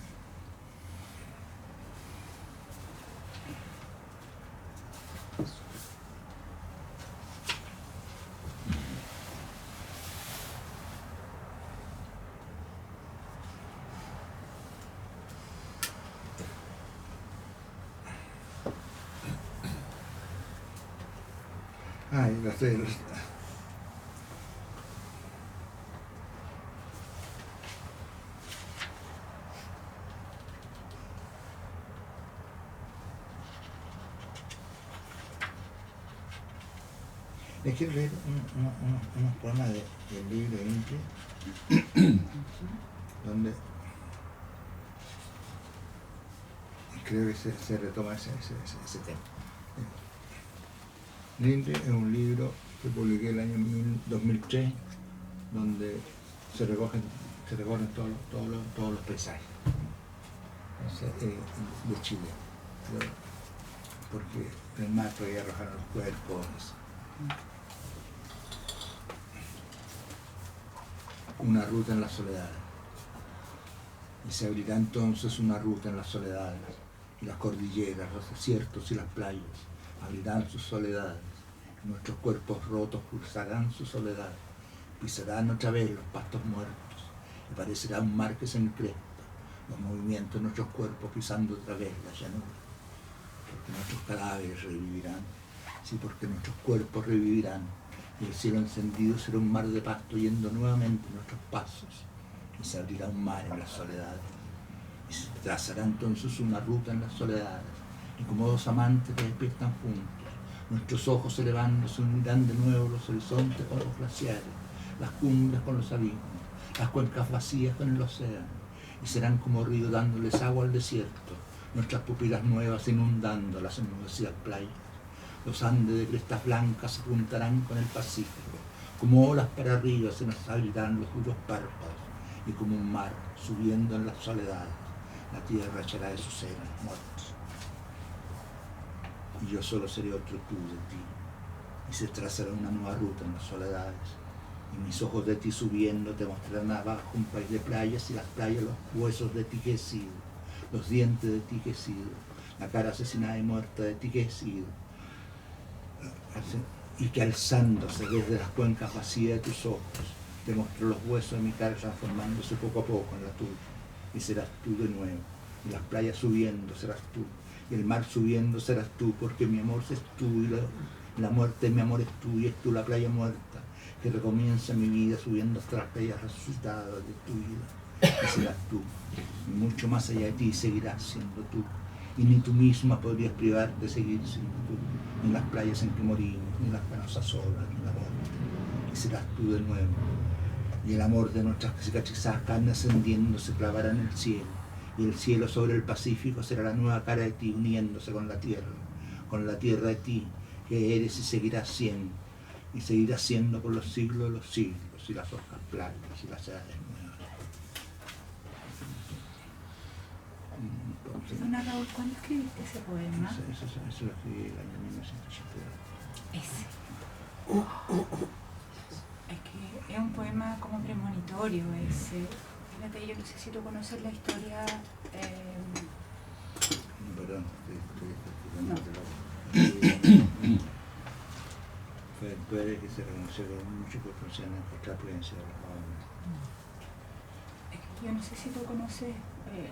lo estoy... Les quiero leer unos poemas del libro Inti, donde creo que se retoma ese tema. Linde es un libro que publiqué el año 2003, donde se recogen se recorren todos los paisajes. Entonces, de Chile. Pero, porque el mar podía arrojar los cuerpos. Una ruta en la soledad. Y se abrirá entonces una ruta en las soledades, y las cordilleras, los desiertos y las playas abrirán sus soledades. Nuestros cuerpos rotos cruzarán su soledad, pisarán otra vez los pastos muertos, y parecerá un mar que se encrespa, los movimientos de nuestros cuerpos pisando otra vez la llanura. Porque nuestros cadáveres revivirán, sí, porque nuestros cuerpos revivirán, y el cielo encendido será un mar de pasto yendo nuevamente nuestros pasos, y se abrirá un mar en las soledades, y se trazará entonces una ruta en las soledades, y como dos amantes que despiertan juntos, nuestros ojos elevándose unirán de nuevo los horizontes con los glaciares, las cumbres con los abismos, las cuencas vacías con el océano, y serán como ríos dándoles agua al desierto, nuestras pupilas nuevas inundando las enmudecidas playas. Los Andes de crestas blancas se juntarán con el Pacífico, como olas para arriba se nos abrirán los duros párpados, y como un mar subiendo en las soledades, la tierra echará de sus senos muertos. Y yo solo seré otro tú de ti, y se trazará una nueva ruta en las soledades, y mis ojos de ti subiendo te mostrarán abajo un país de playas, y las playas los huesos de ti que he sido, los dientes de ti que he sido, la cara asesinada y muerta de ti que he sido, y que alzándose desde las cuencas vacías de tus ojos, te muestro los huesos de mi cara transformándose poco a poco en la tuya, y serás tú de nuevo, y las playas subiendo serás tú, y el mar subiendo serás tú, porque mi amor es tú, y la muerte de mi amor es tú, y es tú la playa muerta, que recomienza mi vida subiendo hasta las playas resucitadas de tu vida, y serás tú, y mucho más allá de ti seguirás siendo tú, y ni tú misma podrías privarte de seguir siendo tú, ni las playas en que morimos, ni las penosas olas, ni la muerte, y serás tú de nuevo. Y el amor de nuestras cicatrizadas carnes ascendiendo se clavará en el cielo, y el cielo sobre el Pacífico será la nueva cara de ti uniéndose con la tierra de ti, que eres y seguirás siendo por los siglos de los siglos, y las hojas blancas y las edades nuevas. Entonces, Don Raúl, ¿cuándo escribiste ese poema? Eso lo escribí en el año 1982. Ese. Es que es un poema como premonitorio ese. Fíjate, yo necesito conocer la historia. Perdón, No. Fue después de que se reconoció con mucha proporción en contra prudencia de los jóvenes. Es que yo necesito conocer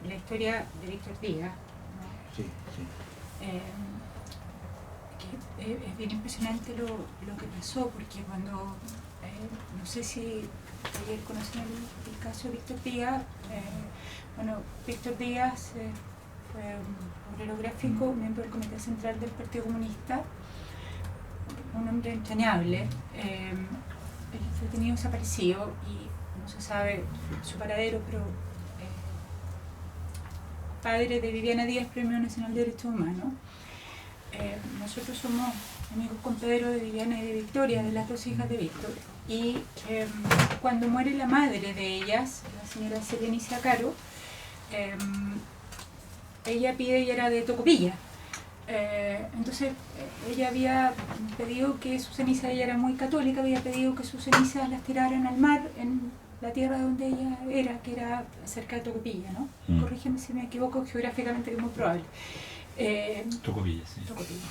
la historia de Víctor Díaz, ¿no? Sí. Que es bien impresionante lo que pasó, porque cuando, no sé si ayer conocen el caso de Víctor Díaz, Víctor Díaz fue un obrero gráfico, miembro del Comité Central del Partido Comunista, un hombre entrañable. Él fue tenido desaparecido y no se sabe su paradero, pero padre de Viviana Díaz, Premio Nacional de Derechos Humanos. Nosotros somos amigos con Pedro, de Viviana y de Victoria, de las dos hijas de Víctor. Y cuando muere la madre de ellas, la señora Selenicia Caro, ella era de Tocopilla. Entonces ella había pedido que sus cenizas, ella era muy católica, había pedido que sus cenizas las tiraran al mar en la tierra donde ella era, que era cerca de Tocopilla, ¿no? Corrígeme si me equivoco geográficamente, que es muy probable. Tocopilla, sí. Tocopilla.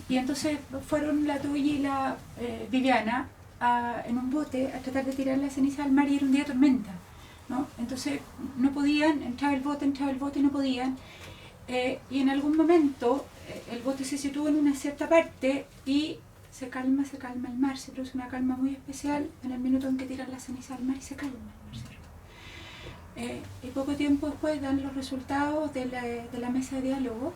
Y entonces fueron la Tuya y la Viviana en un bote a tratar de tirar la ceniza al mar, y era un día de tormenta, ¿no? Entonces no podían, entraba el bote y no podían. Y en algún momento el bote se sitúa en una cierta parte y se calma el mar, se produce una calma muy especial en el minuto en que tiran la ceniza al mar y se calma el mar. Y poco tiempo después dan los resultados de la mesa de diálogo,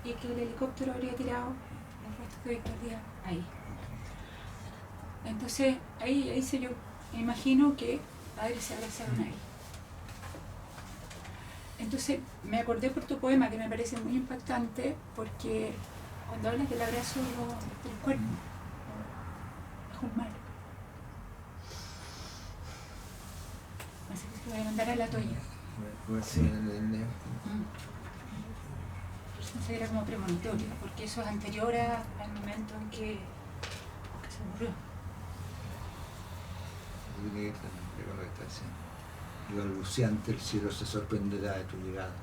y que el helicóptero habría tirado los restos de Víctor Díaz ahí. Entonces ahí yo me imagino que padres se abrazaron ahí. Entonces me acordé por tu poema, que me parece muy impactante, porque cuando hablas del abrazo del cuerpo bajo el mar, Así que te voy a mandar a la Toya. Sí. Eso era como premonitorio, porque eso es anterior al momento en que se murió. Y balbuceante el cielo se sorprenderá de tu llegada,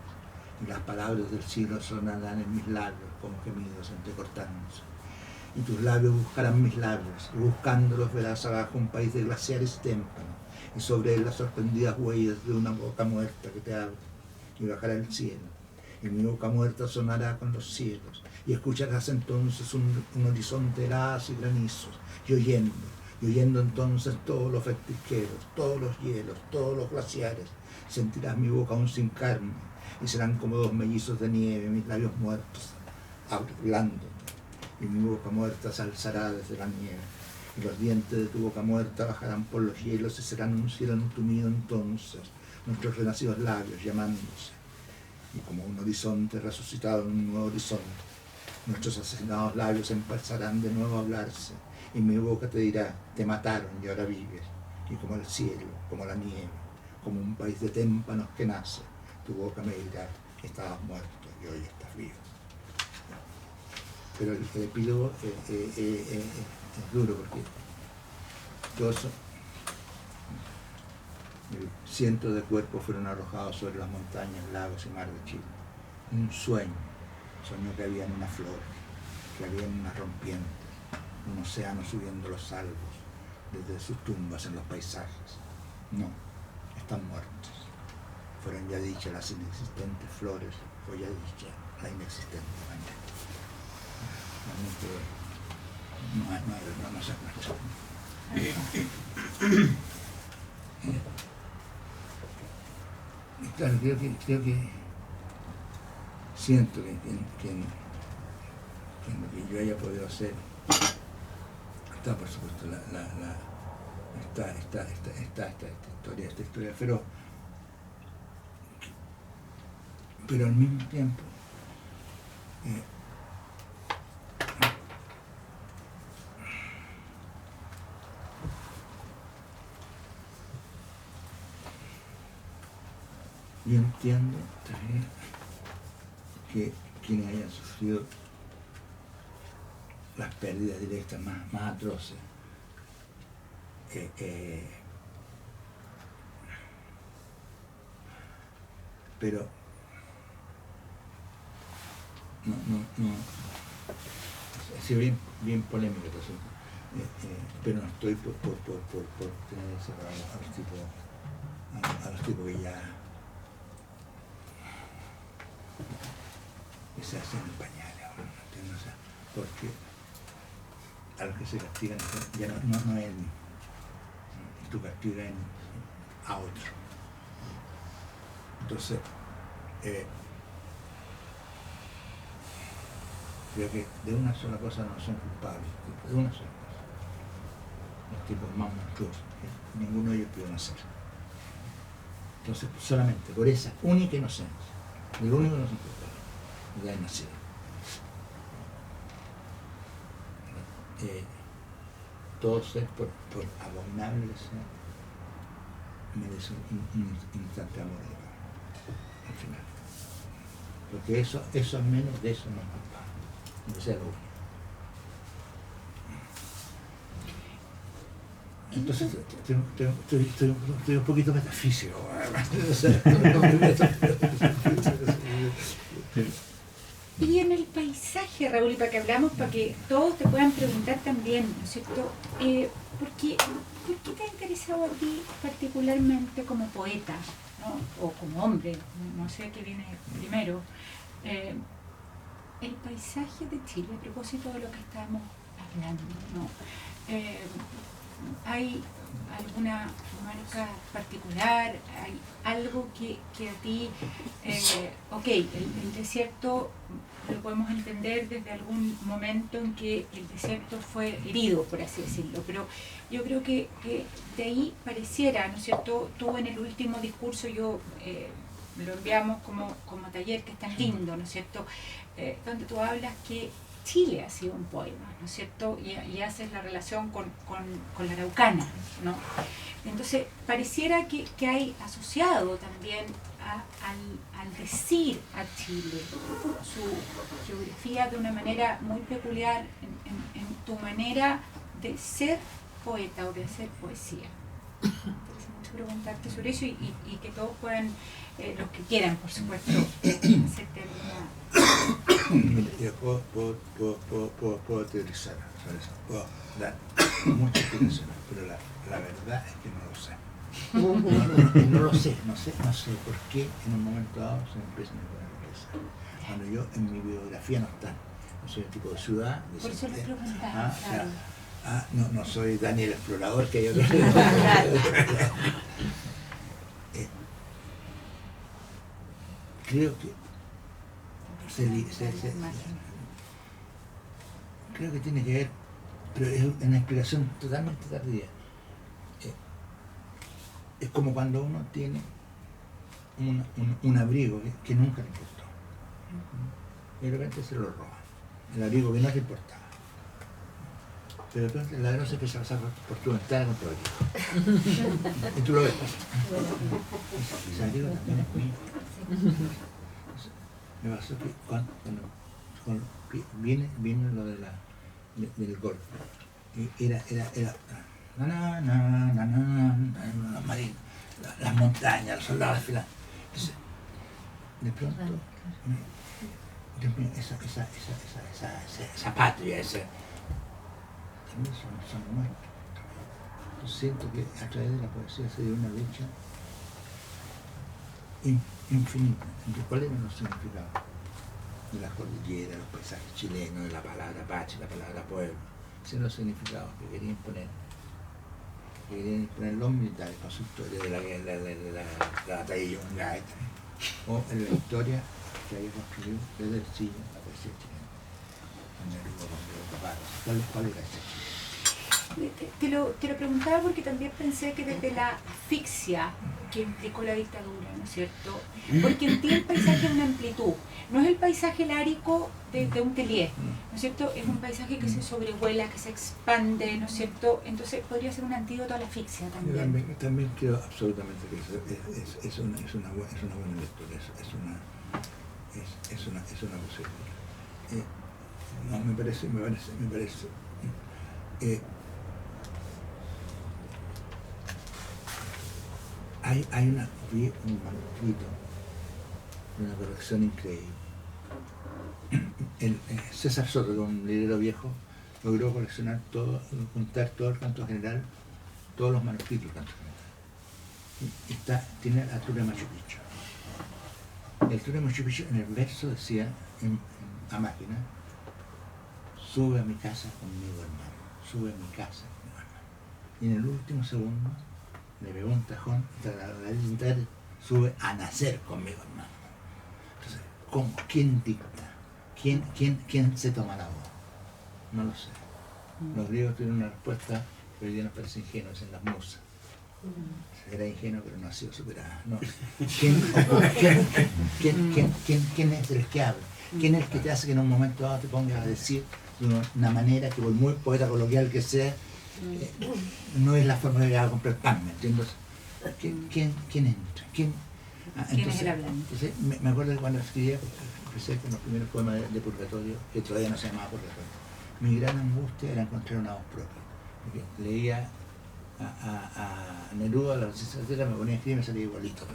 y las palabras del cielo sonarán en mis labios como gemidos entrecortándose. Y tus labios buscarán mis labios, y buscándolos verás abajo un país de glaciares y témpanos, y sobre él las sorprendidas huellas de una boca muerta que te abre, y bajará el cielo, y mi boca muerta sonará con los cielos, y escucharás entonces un horizonte de heladas y granizos, y oyendo entonces todos los ventisqueros, todos los hielos, todos los glaciares, sentirás mi boca aún sin carne, y serán como dos mellizos de nieve mis labios muertos, hablándote, y mi boca muerta se alzará desde la nieve, y los dientes de tu boca muerta bajarán por los hielos y serán un cielo entumido entonces, nuestros renacidos labios llamándose, y como un horizonte resucitado en un nuevo horizonte, nuestros asesinados labios empezarán de nuevo a hablarse, y mi boca te dirá, te mataron y ahora vives, y como el cielo, como la nieve, como un país de témpanos que nace, tu boca me dirá, estabas muerto y hoy estás vivo. Pero el epílogo es duro porque todo eso, cientos de cuerpos fueron arrojados sobre las montañas, lagos y mar de Chile. Un sueño, soñó que había en una flor, que había en una rompiente, un océano subiendo los salvos desde sus tumbas en los paisajes. No, están muertos. Fueron ya dichas las inexistentes flores, fue ya dicha la inexistente mañana. No se muestra. Y claro, creo que siento que lo que yo haya podido hacer está, por supuesto, esta historia, pero al mismo tiempo yo entiendo también que quienes hayan sufrido las pérdidas directas más atroces pero no ha sido bien polémico el asunto, pero no estoy por tener cerrado a los tipos que ya que se hacen en pañales ahora, ¿no entiendes? O sea, porque a los que se castigan ya no es el mismo, tú castigas a otro. Entonces creo que de una sola cosa no son culpables, de una sola cosa. Los tipos más monstruosos, que ninguno de ellos pudieron hacer. Entonces, solamente por esa única inocencia, el único que no son culpables, ya han nacido. Todo ser, por abominable que sea, merece un instante de amor de Dios, al final. Porque eso al menos de eso no es culpable, aunque sea lo único. Entonces estoy un poquito metafísico. Y en el paisaje, Raúl, y para que hablamos, para que todos te puedan preguntar también, ¿no es cierto? ¿Por qué te ha interesado a ti particularmente como poeta, ¿no? O como hombre, no sé qué viene primero, el paisaje de Chile, a propósito de lo que estábamos hablando, ¿no? ¿Hay alguna marca particular? ¿Hay algo que a ti, el desierto lo podemos entender desde algún momento en que el desierto fue herido, por así decirlo, pero yo creo que de ahí pareciera, ¿no es cierto? Tú en el último discurso, lo enviamos como taller, que es tan lindo, ¿no es cierto? Donde tú hablas que Chile ha sido un poema, ¿no es cierto? Y haces la relación con la araucana, ¿no? Entonces, pareciera que hay asociado también al decir a Chile su geografía de una manera muy peculiar en tu manera de ser poeta o de hacer poesía. Me interesa mucho preguntarte sobre eso y que todos puedan, los que quieran, por supuesto, hacerte alguna... Mira, yo puedo teorizar sobre eso, puedo dar muchas explicaciones, pero la verdad es que no lo sé. No sé por qué en un momento dado se me empiezan a poner cabeza. Cuando yo en mi biografía no está, no soy el tipo de ciudad. De por eso les preguntaba, claro. No soy Daniel Explorador, que hay otro. Creo que creo que tiene que ver, pero es una explicación totalmente tardía. Es como cuando uno tiene un abrigo que nunca le importó. Y de repente se lo roban. El abrigo que no te importaba. Pero de repente el ladrón se empieza a pasar por tu ventana con tu abrigo. Y tú lo ves. Ese abrigo también es mío. Me pasó que cuando viene lo del golpe. Y era los marinos, las montañas, los soldados desfilando. Entonces, de pronto, Dios mío, esa patria, también son muertos. Yo siento que a través de la poesía se dio una lucha infinita. Entre cuáles eran los significados de las cordilleras, los paisajes chilenos, de la palabra pache, la palabra pueblo. Esos eran los significados que querían imponer los militares con su historia de la batalla de Yungay, o en la historia que había construido desde el siglo la poesía chilena, en el grupo de los ¿Cuál era ese? Te lo preguntaba porque también pensé que desde la asfixia que implicó la dictadura, ¿no es cierto? Porque en ti el paisaje es una amplitud, no es el paisaje lárico de un Telier, ¿no es cierto? Es un paisaje que se sobrevuela, que se expande, ¿no es cierto? Entonces podría ser un antídoto a la asfixia también. Yo también creo absolutamente que es una buena lectura, es una posibilidad. No, me parece. Vi un manuscrito de una colección increíble. César Soto, un librero viejo, logró coleccionar juntar todo el canto general, todos los manuscritos del canto general. Tiene la altura de Machu Picchu. La altura de Machu Picchu en el verso decía, a máquina, sube a mi casa conmigo, hermano, sube a mi casa conmigo, hermano. Y en el último segundo le pegó un tajón, sube a nacer conmigo, hermano. Entonces, ¿cómo? ¿Quién dicta? ¿Quién se toma la voz? No lo sé. Los griegos tienen una respuesta que hoy día nos parece ingenua, en las musas. Era ingenuo, pero no ha sido superada. No. ¿Quién es el que habla? ¿Quién es el que te hace que en un momento dado te pongas a decir de una manera que, por muy poeta coloquial que sea, no es la forma de llegar a comprar pan, ¿me entiendes? ¿Quién entra? ¿Quién es el hablante? Entonces, me acuerdo de cuando empecé con los primeros poemas de Purgatorio, que todavía no se llamaba Purgatorio. Mi gran angustia era encontrar una voz propia. Porque leía a Neruda, a la Receta, me ponía a escribir y me salía igualito.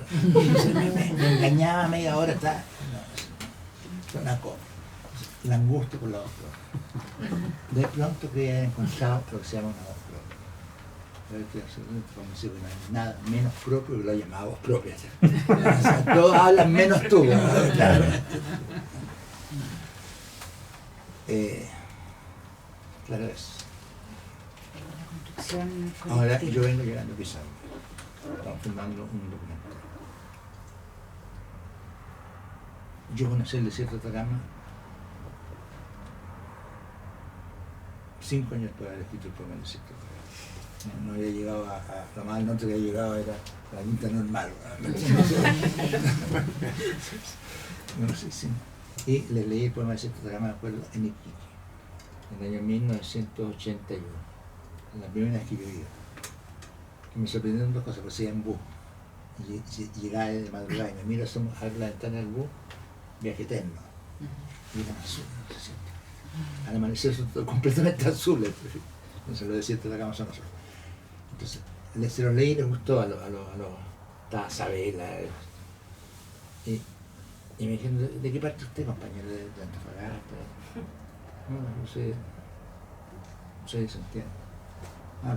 Me engañaba media hora, está. No, una cosa. La angustia por la voz propia. De pronto creía haber encontrado lo que se llama una voz propia. Como si no hay nada menos propio que lo llamaba voz propia. O sea, todos hablan menos tú. Claro. Claro es. Ahora yo vengo llegando a Pizarro. Estamos filmando un documental. Yo conocí el desierto de Atacama 5 años después de haber escrito el poema del desierto de Atacama. No había llegado a lo más al norte que había llegado era la quinta normal. No sé, sí. Y les leí el poema del desierto de Atacama, me acuerdo, en Iquique. en el año 1981, la primera vez que yo iba. Y me sorprendieron dos cosas, pues iba en bus. Y llegaba de madrugada y me miro, abro la ventana del bus, viaje eterno. Y eran azules, no se siente. Al amanecer son todos completamente azules. Entonces los desiertos de la cama son azules. Entonces, se los leí y les gustó a los estaba Sabela. Y me dijeron, ¿de qué parte usted, compañero? De Antofagasta. No, soy de Santiago. Ah,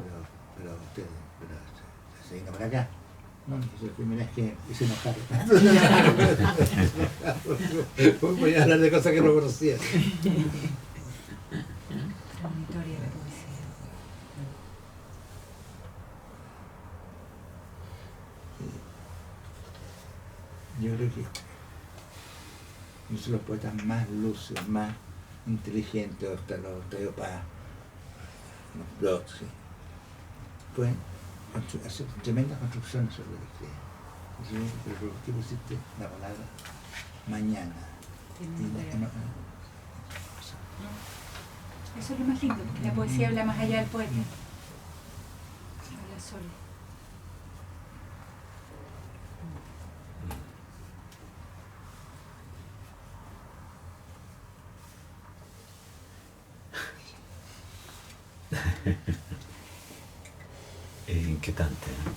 pero usted se vino para acá. No, es la primera vez que se enojaron. Voy a hablar de cosas que no conocía. Transitoria la poesía. Yo creo que los poetas más lúcidos, más inteligentes, hasta los Octavio Paz, los Bloch, ¿sí? Pueden hacer tremendas construcciones sobre la escritura. Pero ¿por qué pusiste la palabra mañana? Eso es lo más lindo, porque la poesía habla más allá del poeta. Habla solo. Es inquietante, ¿no?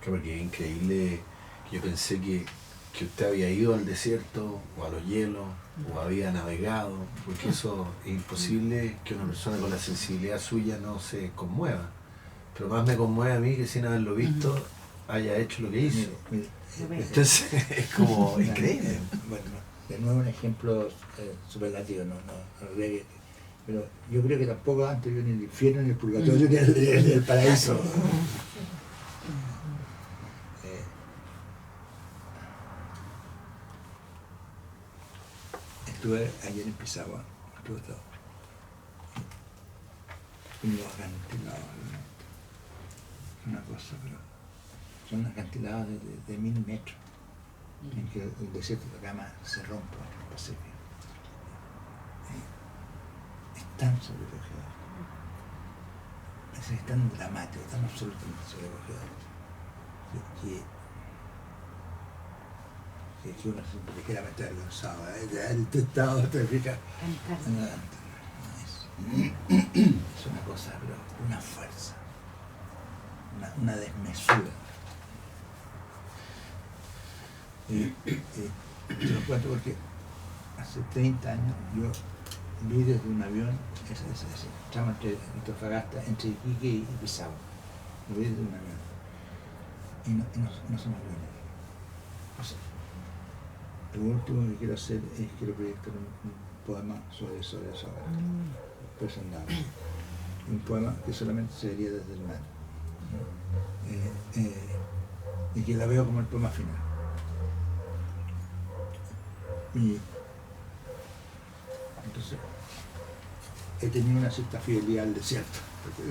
Claro, porque es increíble. Yo pensé que usted había ido al desierto o a los hielos o había navegado, porque eso es imposible que una persona con la sensibilidad suya no se conmueva. Pero más me conmueve a mí que sin haberlo visto haya hecho lo que hizo. Entonces es como increíble. Bueno, de nuevo un ejemplo superlativo, pero yo creo que tampoco antes yo ni el infierno ni el purgatorio ni el paraíso. Estuve ayer en Pisagua, estuve todo. Y los acantilados, una cosa, pero son acantilados de 1000 metros, en que el desierto de Atacama se rompe en el Pacífico. Es tan sobrecogedor, es tan dramático, tan absolutamente sobrecogedor, que uno se ligeramente avergonzado de haber intentado terrificar. Es una cosa, pero una fuerza, una desmesura. Te lo cuento porque hace 30 años yo vi desde un avión ese tramo entre Antofagasta, entre Iquique y Pisagua. Lo vi desde un avión. Y no se me olvidó. O sea, lo último que quiero hacer es quiero proyectar un poema sobre eso, personal. Un poema que solamente se vería desde el mar. Y que la veo como el poema final. Y entonces he tenido una cierta fidelidad al desierto.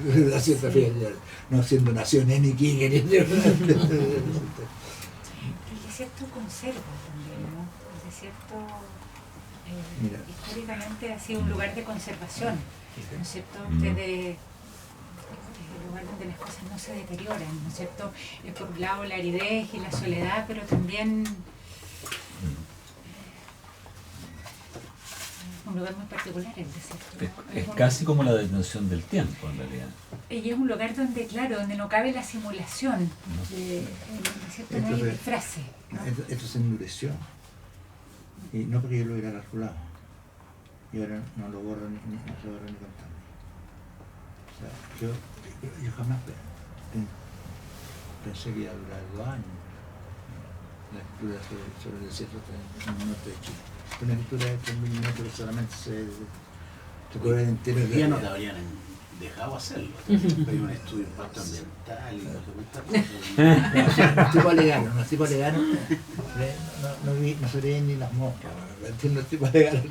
Una cierta fidelidad, no siendo nación en Iquique ni el desierto conserva también, ¿no? El desierto históricamente ha sido un lugar de conservación, ¿no es cierto? Es el lugar donde las cosas no se deterioran, ¿no es cierto? Es por un lado la aridez y la soledad, pero también un lugar muy particular el desierto. Es casi como la detención del tiempo, en realidad. Y es un lugar donde, claro, donde no cabe la simulación. El desierto no hay disfrace, ¿no? Esto se endureció. Y no porque yo lo hubiera calculado. Y ahora no lo borro no se borra ni contando. O sea, yo jamás pensé que iba a durar 2 años. La escritura sobre el desierto está en el norte de Chile. Una escritura de 3.000 metros solamente se puede ver entero. Hoy día no te habrían dejado hacerlo. Hay un estudio de impacto ambiental y no sé cuántas Los tipos alegaron, no se veían ni las moscas. Los tipos alegaron.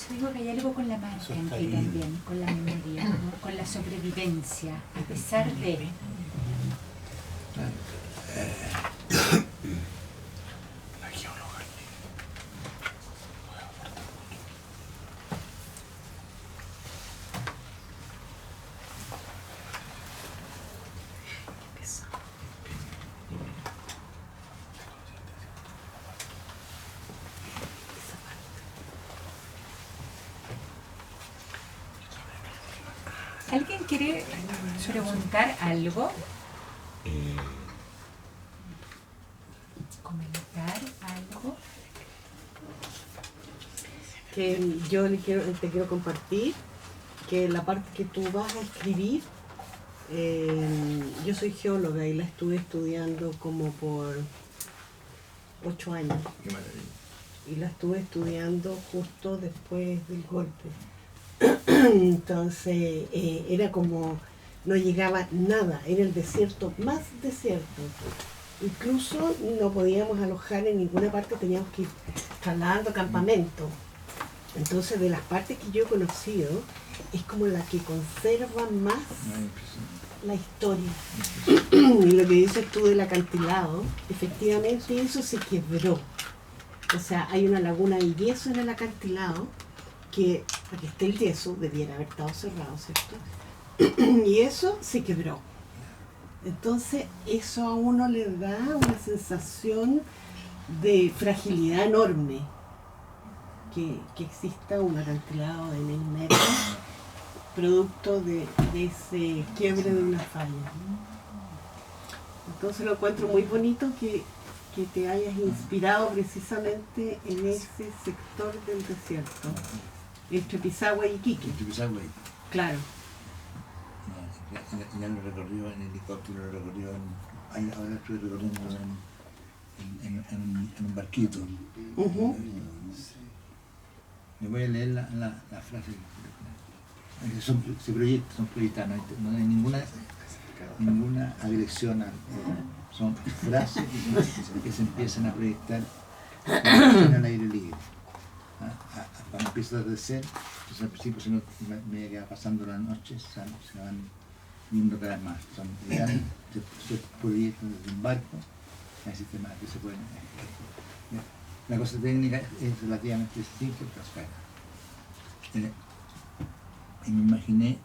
eso digo que hay algo con la marca Eso en está ti ahí. también, con la memoria, ¿no? Con la sobrevivencia, a pesar de... La geóloga. ¿Alguien quiere preguntar algo? Eh, ¿Comentar algo? Que yo te quiero compartir que la parte que tú vas a escribir, yo soy geóloga y la estuve estudiando como por 8 años Qué maravilla. y la estuve estudiando justo después del golpe. Entonces era como no llegaba nada, era el desierto más desierto. Incluso no podíamos alojar en ninguna parte, teníamos que ir trasladando campamento. Entonces, de las partes que yo he conocido, es como la que conserva más la historia. Y lo que dices tú del acantilado, efectivamente eso se quebró. O sea, hay una laguna de yeso en el acantilado, que para que esté el yeso debiera haber estado cerrado, ¿cierto? Y eso se quebró. Entonces, eso a uno le da una sensación de fragilidad enorme. Que exista un acantilado de 1000 metros producto de ese quiebre de una falla. Entonces lo encuentro muy bonito que te hayas inspirado precisamente en ese sector del desierto, entre Pisagua y Iquique. Claro. Ya lo recorrió en helicóptero, lo recorrió ahora estoy recorriendo en un barquito. Ujú. Me voy a leer la frase. Son proyectos, no hay ninguna agresión. Son frases que se empiezan a proyectar en el aire libre. Cuando empieza a atardecer, entonces al principio se me va pasando la noche, se van viendo cada vez más. Se proyectan desde un barco, hay sistemas que se pueden. La cosa técnica es relativamente simple, pero y me imaginé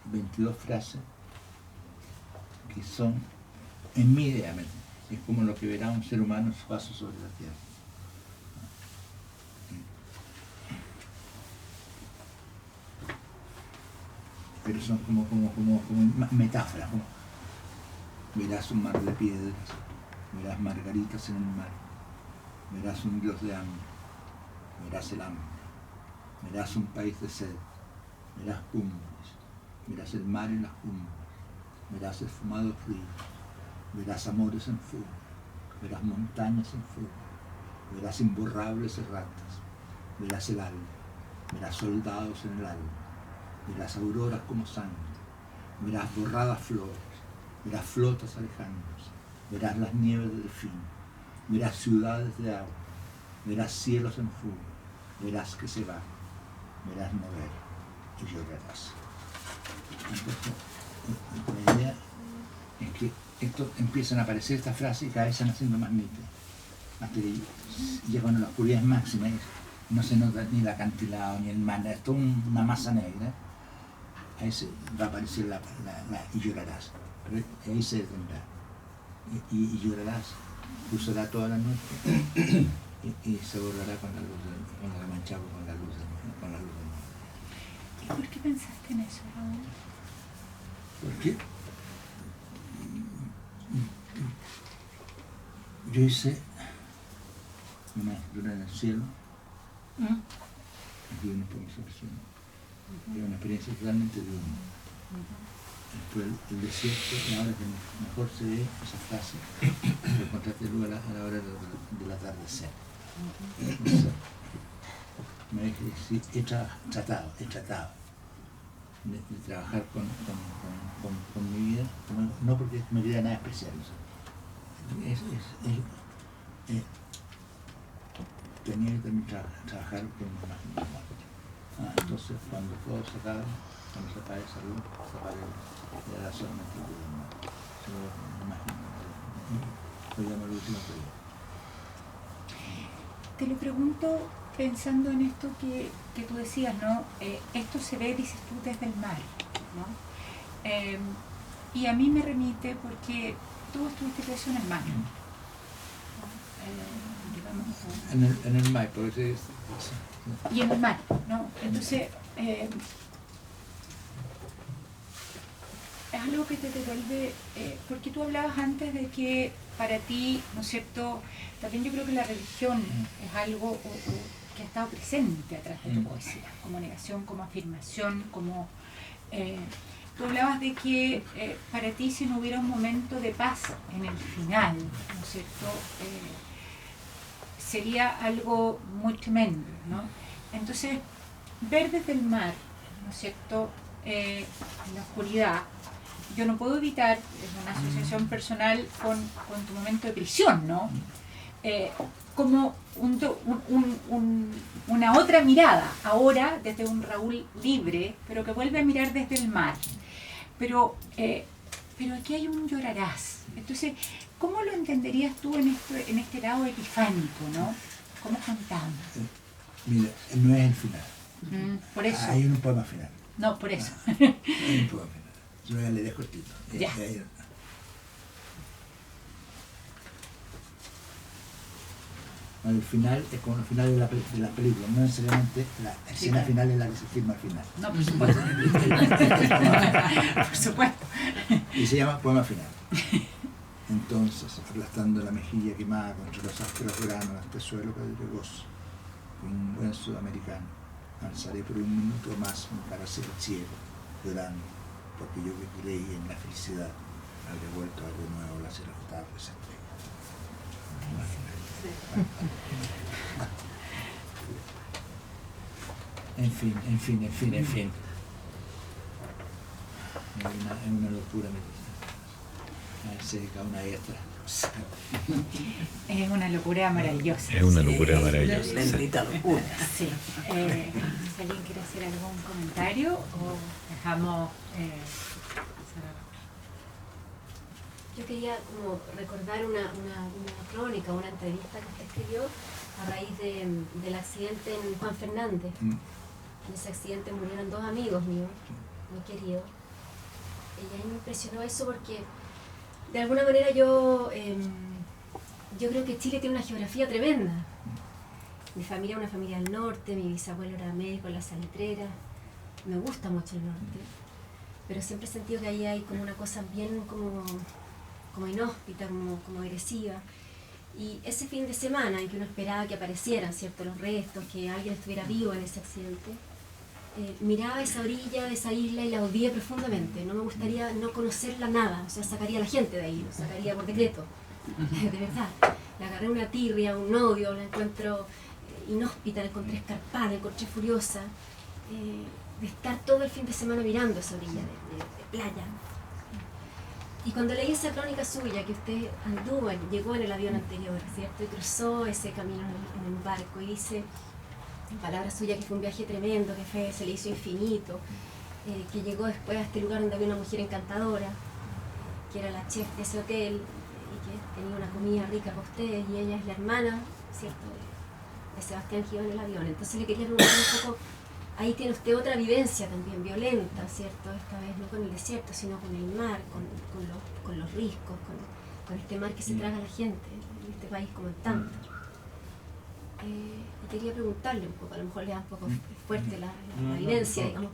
22 frases que son, en mi idea, es como lo que verá un ser humano en su paso sobre la tierra. Pero son como metáforas, como verás un mar de piedras, verás margaritas en el mar, verás un dios de hambre, verás el hambre, verás un país de sed, verás cumbres, verás el mar en las cumbres, verás esfumados ríos, verás amores en fuego, verás montañas en fuego, verás imborrables erratas, verás el alma, verás soldados en el alma, verás auroras como sangre, verás borradas flores, verás flotas alejándose, verás las nieves de delfín, verás ciudades de agua, verás cielos en fuego, verás que se va, verás no ver y llorarás. Entonces, la idea es que esto empiezan a aparecer estas frases y cada vez se van haciendo más nítidas, hasta que llegan a la oscuridad máxima y no se nota ni el acantilado ni el mar, es toda una masa negra. Ahí va a aparecer la y llorarás, pero ahí se detendrá y llorarás, cruzará toda la noche y se borrará con la luz con la manchado con la luz del mar. ¿Y por qué pensaste en eso, Raúl? Porque yo hice una escritura en el cielo, aquí una exposición. Es una experiencia totalmente de uno. Después el desierto, y ahora que mejor se ve esa frase, lo encontraste luego a la hora del atardecer. Entonces, me dije, sí, he tratado de trabajar con mi vida, no porque me crea nada especial. tenía que también trabajar con una imagen de muerte. Entonces, cuando todo se acabe, cuando se apague esa luz, se apague ya solamente el muerte. Una imagen lo llamo el último periodo. Te lo pregunto pensando en esto que tú decías, ¿no? Esto se ve, dices tú, desde el mar, ¿no? Y a mí me remite porque tú estuviste preso en el mar, ¿no? En el mar, por eso es... Y en el mar, ¿no? Entonces, es algo que te devuelve, porque tú hablabas antes de que para ti, ¿no es cierto? También yo creo que la religión es algo que ha estado presente atrás de tu poesía, como negación, como afirmación, como... tú hablabas de que para ti si no hubiera un momento de paz en el final, ¿no es cierto? Sería algo muy tremendo, ¿no? Entonces, ver desde el mar, ¿no es cierto? En la oscuridad, yo no puedo evitar, es una asociación personal con tu momento de prisión, ¿no? Como una otra mirada, ahora desde un Raúl libre, pero que vuelve a mirar desde el mar. Pero aquí hay un llorarás. Entonces, ¿cómo lo entenderías tú en este lado epifánico, ¿no? ¿Cómo contamos? Mira, no es el final. Por eso. Hay un poema final. No, por eso. Hay un poema final. Yo voy a leer cortito. Ya. El final es como el final de la película, no necesariamente la escena final es la que se firma al final. No, por supuesto. Por supuesto. Y se llama poema final. Entonces, aplastando la mejilla quemada contra los ásperos granos de este suelo pedregoso, con un buen sudamericano, alzaré por un minuto más mi cara hacia el cielo, llorando, porque yo que creí en la felicidad, habré vuelto a ver de nuevo las irrefutables estrellas. En fin. Es una locura. Se dedica a una extra. Es una locura maravillosa. Es una locura maravillosa. Bendita locura. Sí. Si alguien quiere hacer algún comentario o dejamos cerrar. Yo quería como recordar una crónica, una entrevista que usted escribió a raíz del accidente en Juan Fernández. En ese accidente murieron 2 amigos míos, muy queridos. Y a mí me impresionó eso porque de alguna manera yo creo que Chile tiene una geografía tremenda. Mi familia es una familia del norte, mi bisabuelo era médico en la Salitrera. Me gusta mucho el norte, pero siempre he sentido que ahí hay como una cosa bien como inhóspita, como agresiva. Y ese fin de semana en que uno esperaba que aparecieran, ¿cierto?, los restos, que alguien estuviera vivo en ese accidente, miraba esa orilla de esa isla y la odié profundamente. No me gustaría no conocerla nada, o sea, sacaría a la gente de ahí, lo sacaría por decreto, de verdad. Le agarré una tirria, un odio, la encuentro inhóspita, la encontré escarpada, la encontré furiosa, de estar todo el fin de semana mirando esa orilla de playa. Y cuando leí esa crónica suya, que usted llegó en el avión anterior, ¿cierto?, y cruzó ese camino en un barco, y dice, en palabras suyas, que fue un viaje tremendo, que se le hizo infinito, que llegó después a este lugar donde había una mujer encantadora, que era la chef de ese hotel, y que tenía una comida rica para usted, y ella es la hermana, ¿cierto?, de Sebastián Gijón en el avión. Entonces le quería preguntar un poco, ahí tiene usted otra vivencia también violenta, ¿cierto? Esta vez no con el desierto, sino con el mar, con los riscos, con este mar que se traga a la gente, en este país como en tanto. Y quería preguntarle un poco, a lo mejor le da un poco fuerte la vivencia, digamos,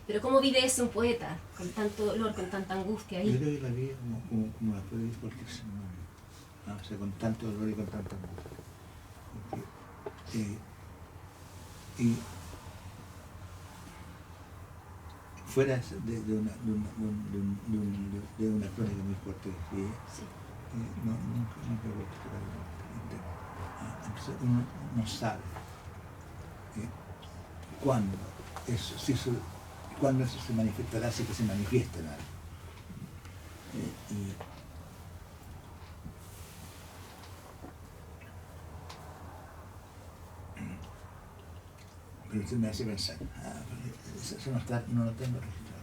pero ¿cómo vive eso un poeta, con tanto dolor, con tanta angustia ahí? Yo creo que la vida como la puede vivir cualquier ser humano, ¿no? O sea, con tanto dolor y con tanta angustia. Y fuera de una crónica muy fuerte que escribí, Sí. nunca he vuelto a tocar el tema. Entonces uno no sabe cuándo eso se manifestará, si que se manifiesta en algo. pero usted me hace pensar, eso no lo tengo registrado,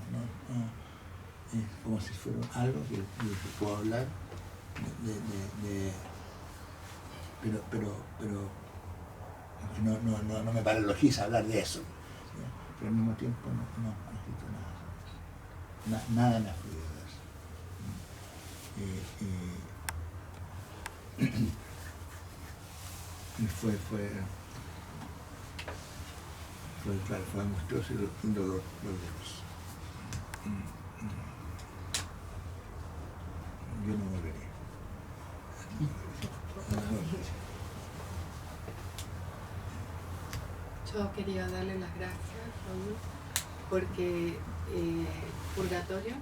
es como si fuera algo que puedo hablar pero no me paralogiza hablar de eso, pero al mismo tiempo no he escrito nada, nada me ha fluido de eso. Y fue angustioso y doloroso. Yo no volvería. Yo quería darle las gracias, Raúl, porque Purgatorio